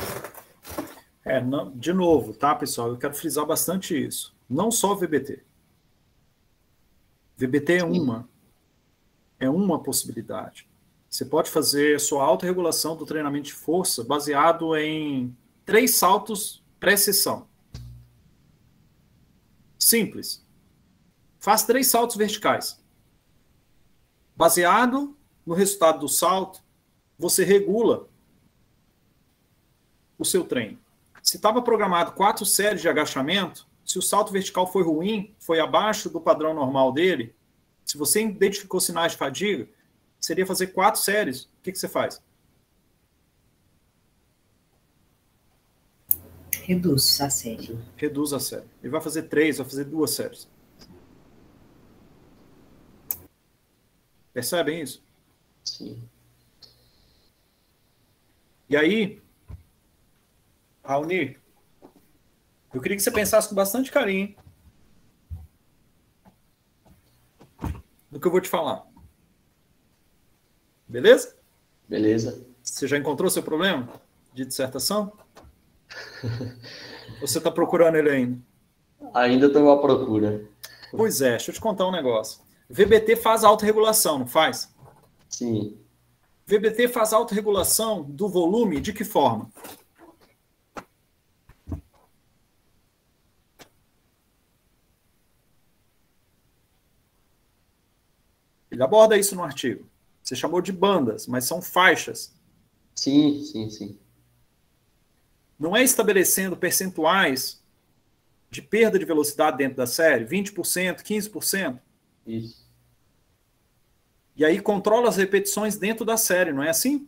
S1: De novo, tá, pessoal? Eu quero frisar bastante isso. Não só VBT. VBT é uma possibilidade. Você pode fazer sua autorregulação do treinamento de força baseado em 3 saltos pré-sessão. Simples. Faz 3 saltos verticais. Baseado no resultado do salto, você regula o seu treino. Se estava programado 4 séries de agachamento, se o salto vertical foi ruim, foi abaixo do padrão normal dele, se você identificou sinais de fadiga, seria fazer 4 séries. O que você faz?
S5: Reduz a série.
S1: Reduz a série. Ele vai fazer 3, vai fazer 2 séries. Percebem isso?
S2: Sim.
S1: E aí, Raoni, eu queria que você pensasse com bastante carinho no que eu vou te falar. Beleza?
S2: Beleza.
S1: Você já encontrou seu problema de dissertação? Ou você está procurando ele ainda?
S2: Ainda estou à procura.
S1: Pois é, deixa eu te contar um negócio. VBT faz autorregulação, não faz?
S2: Sim.
S1: VBT faz autorregulação do volume de que forma? Ele aborda isso no artigo. Você chamou de bandas, mas são faixas.
S2: Sim, sim, sim.
S1: Não é estabelecendo percentuais de perda de velocidade dentro da série, 20%, 15%.
S2: Isso.
S1: E aí controla as repetições dentro da série, não é assim?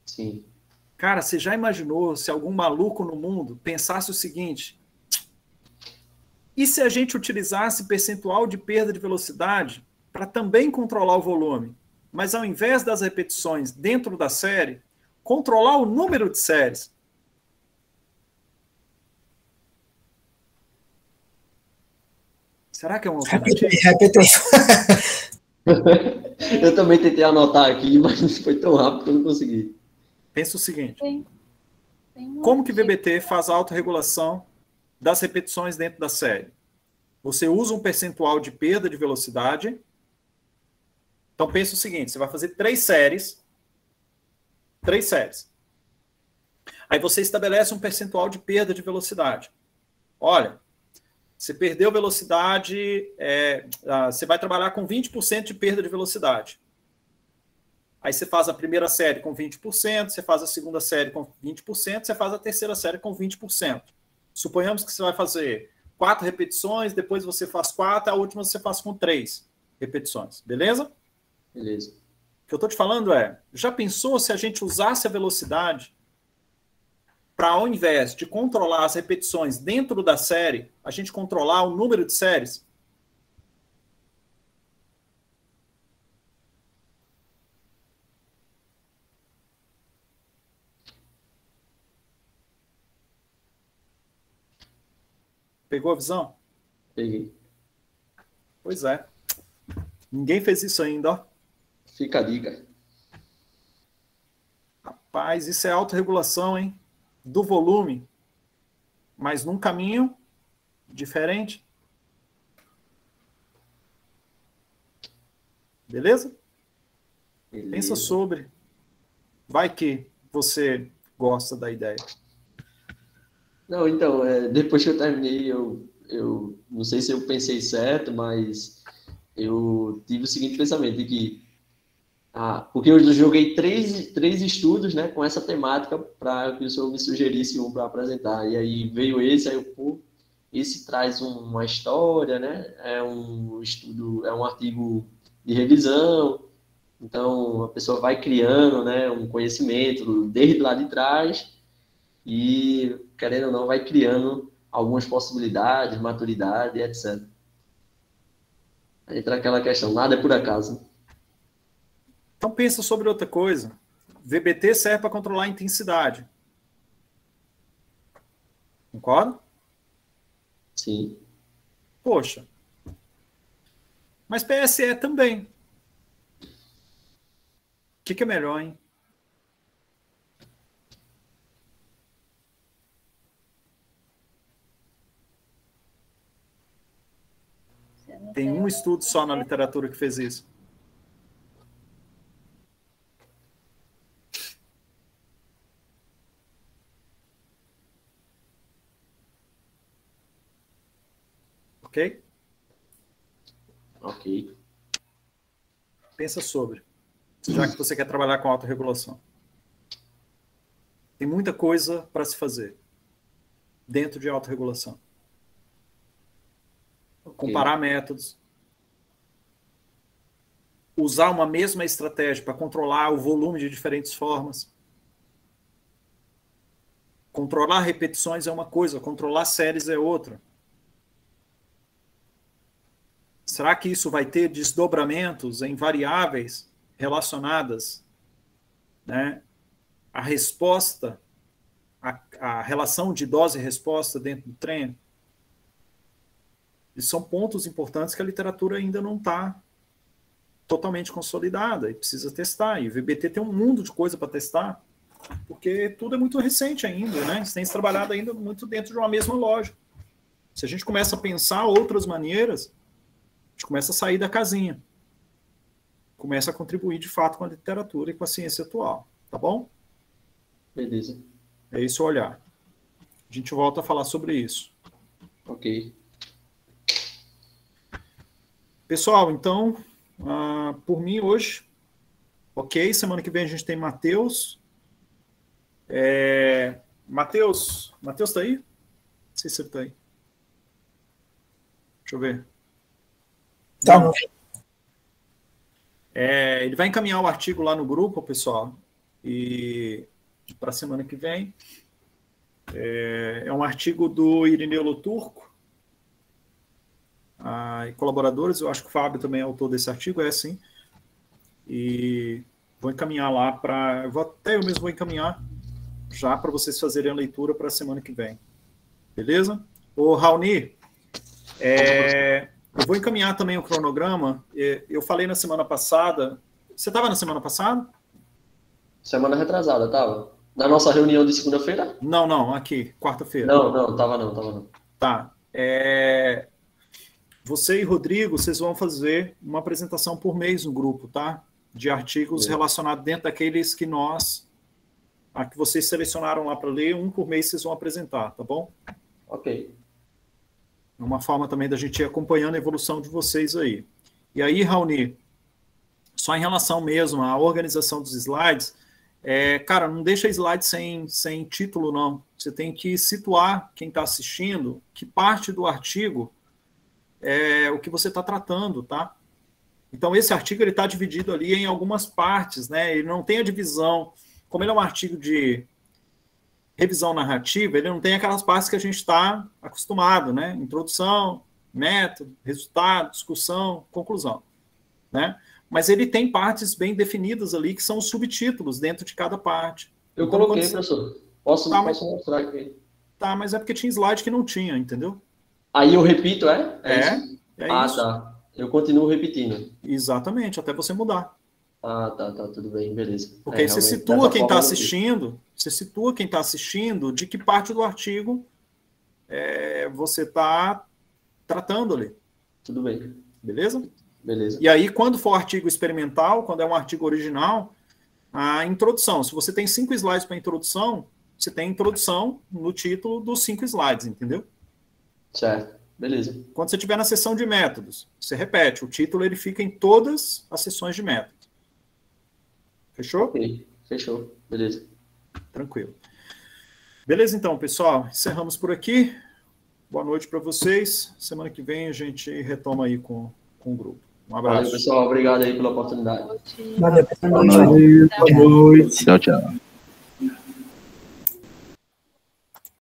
S2: Sim.
S1: Cara, você já imaginou se algum maluco no mundo pensasse o seguinte: e se a gente utilizasse percentual de perda de velocidade para também controlar o volume, mas ao invés das repetições dentro da série, controlar o número de séries? Será que é uma alternativa?
S4: Repete.
S2: Eu também tentei anotar aqui, mas foi tão rápido que eu não consegui.
S1: Pensa o seguinte:
S6: Tem
S1: como que VBT faz a autorregulação das repetições dentro da série? Você usa um percentual de perda de velocidade. Então pensa o seguinte: você vai fazer 3 séries. 3 séries. Aí você estabelece um percentual de perda de velocidade. Olha, você perdeu velocidade, você vai trabalhar com 20% de perda de velocidade. Aí você faz a primeira série com 20%, você faz a segunda série com 20%, você faz a terceira série com 20%. Suponhamos que você vai fazer 4 repetições, depois você faz 4, a última você faz com 3 repetições. Beleza?
S2: Beleza.
S1: O que eu estou te falando já pensou se a gente usasse a velocidade para, ao invés de controlar as repetições dentro da série, a gente controlar o número de séries? Pegou a visão?
S2: Peguei.
S1: Pois é. Ninguém fez isso ainda, ó.
S2: Fica a dica.
S1: Rapaz, isso é autorregulação, hein? Do volume, mas num caminho diferente. Beleza?
S2: Beleza.
S1: Pensa sobre. Vai que você gosta da ideia.
S2: Não, então, depois que eu terminei, eu não sei se eu pensei certo, mas eu tive o seguinte pensamento, de que porque eu joguei três estudos, né, com essa temática para que o senhor me sugerisse um para apresentar. E aí veio esse, aí esse traz uma história, né, é um estudo, é um artigo de revisão, então a pessoa vai criando, né, um conhecimento desde lá de trás e, querendo ou não, vai criando algumas possibilidades, maturidade, etc. Aí entra aquela questão, nada é por acaso.
S1: Então pensa sobre outra coisa. VBT serve para controlar a intensidade. Concorda?
S2: Sim.
S1: Poxa. Mas PSE também. O que é melhor, hein? Tem um estudo só na literatura que fez isso. Ok?
S2: Ok.
S1: Pensa sobre. Já que você quer trabalhar com autorregulação. Tem muita coisa para se fazer dentro de autorregulação. Comparar métodos. Usar uma mesma estratégia para controlar o volume de diferentes formas. Controlar repetições é uma coisa, controlar séries é outra. Será que isso vai ter desdobramentos em variáveis relacionadas, né, à resposta, à relação de dose e resposta dentro do treino? E são pontos importantes que a literatura ainda não está totalmente consolidada e precisa testar. E o VBT tem um mundo de coisa para testar, porque tudo é muito recente ainda, né? Eles têm trabalhado ainda muito dentro de uma mesma lógica. Se a gente começa a pensar outras maneiras, a gente começa a sair da casinha. Começa a contribuir, de fato, com a literatura e com a ciência atual. Tá bom?
S2: Beleza.
S1: É isso o olhar. A gente volta a falar sobre isso.
S2: Ok.
S1: Pessoal, então, por mim hoje, ok. Semana que vem a gente tem Matheus. Matheus tá aí? Não sei se ele tá aí. Deixa eu ver.
S4: Tá, não.
S1: Ele vai encaminhar o artigo lá no grupo, pessoal, e para a semana que vem. É um artigo do Irineu Loturco e colaboradores. Eu acho que o Fábio também é autor desse artigo, sim. E vou encaminhar lá para... eu mesmo vou encaminhar já para vocês fazerem a leitura para a semana que vem. Beleza? Ô, Raoni, eu vou encaminhar também o cronograma. Eu falei na semana passada... Você estava na semana passada?
S2: Semana retrasada, tava? Na nossa reunião de segunda-feira?
S1: Não, aqui, quarta-feira.
S2: Não, tava não.
S1: Tá. Você e Rodrigo, vocês vão fazer uma apresentação por mês no grupo, tá? De artigos relacionados dentro daqueles que que vocês selecionaram lá para ler, um por mês vocês vão apresentar, tá bom?
S2: Ok.
S1: É uma forma também da gente ir acompanhando a evolução de vocês aí. E aí, Raoni, só em relação mesmo à organização dos slides, cara, não deixa slide sem título, não. Você tem que situar quem está assistindo, que parte do artigo é o que você está tratando, tá? Então, esse artigo está dividido ali em algumas partes, né? Ele não tem a divisão, como ele é um artigo de revisão narrativa, ele não tem aquelas partes que a gente está acostumado, né? Introdução, método, resultado, discussão, conclusão, né? Mas ele tem partes bem definidas ali, que são os subtítulos dentro de cada parte.
S2: Eu
S1: então,
S2: coloquei, professor. Posso mostrar aqui?
S1: Tá, mas é porque tinha slide que não tinha, entendeu?
S2: Aí eu repito, é?
S1: Isso? Isso.
S2: Tá. Eu continuo repetindo.
S1: Exatamente, até você mudar.
S2: Tá, tudo bem, beleza.
S1: Porque aí você situa quem está assistindo, de que parte do artigo você está tratando ali.
S2: Tudo bem.
S1: Beleza?
S2: Beleza.
S1: E aí, quando for artigo experimental, quando é um artigo original, a introdução. Se você tem 5 slides para introdução, você tem introdução no título dos 5 slides, entendeu?
S2: Certo, beleza.
S1: Quando você estiver na seção de métodos, você repete. O título ele fica em todas as sessões de métodos. Fechou?
S2: Ok, fechou. Beleza.
S1: Tranquilo. Beleza, então, pessoal. Encerramos por aqui. Boa noite para vocês. Semana que vem a gente retoma aí com o grupo. Um abraço.
S2: Valeu, pessoal. Obrigado aí pela oportunidade.
S4: Valeu, pessoal.
S6: Boa noite.
S7: Tchau, tchau.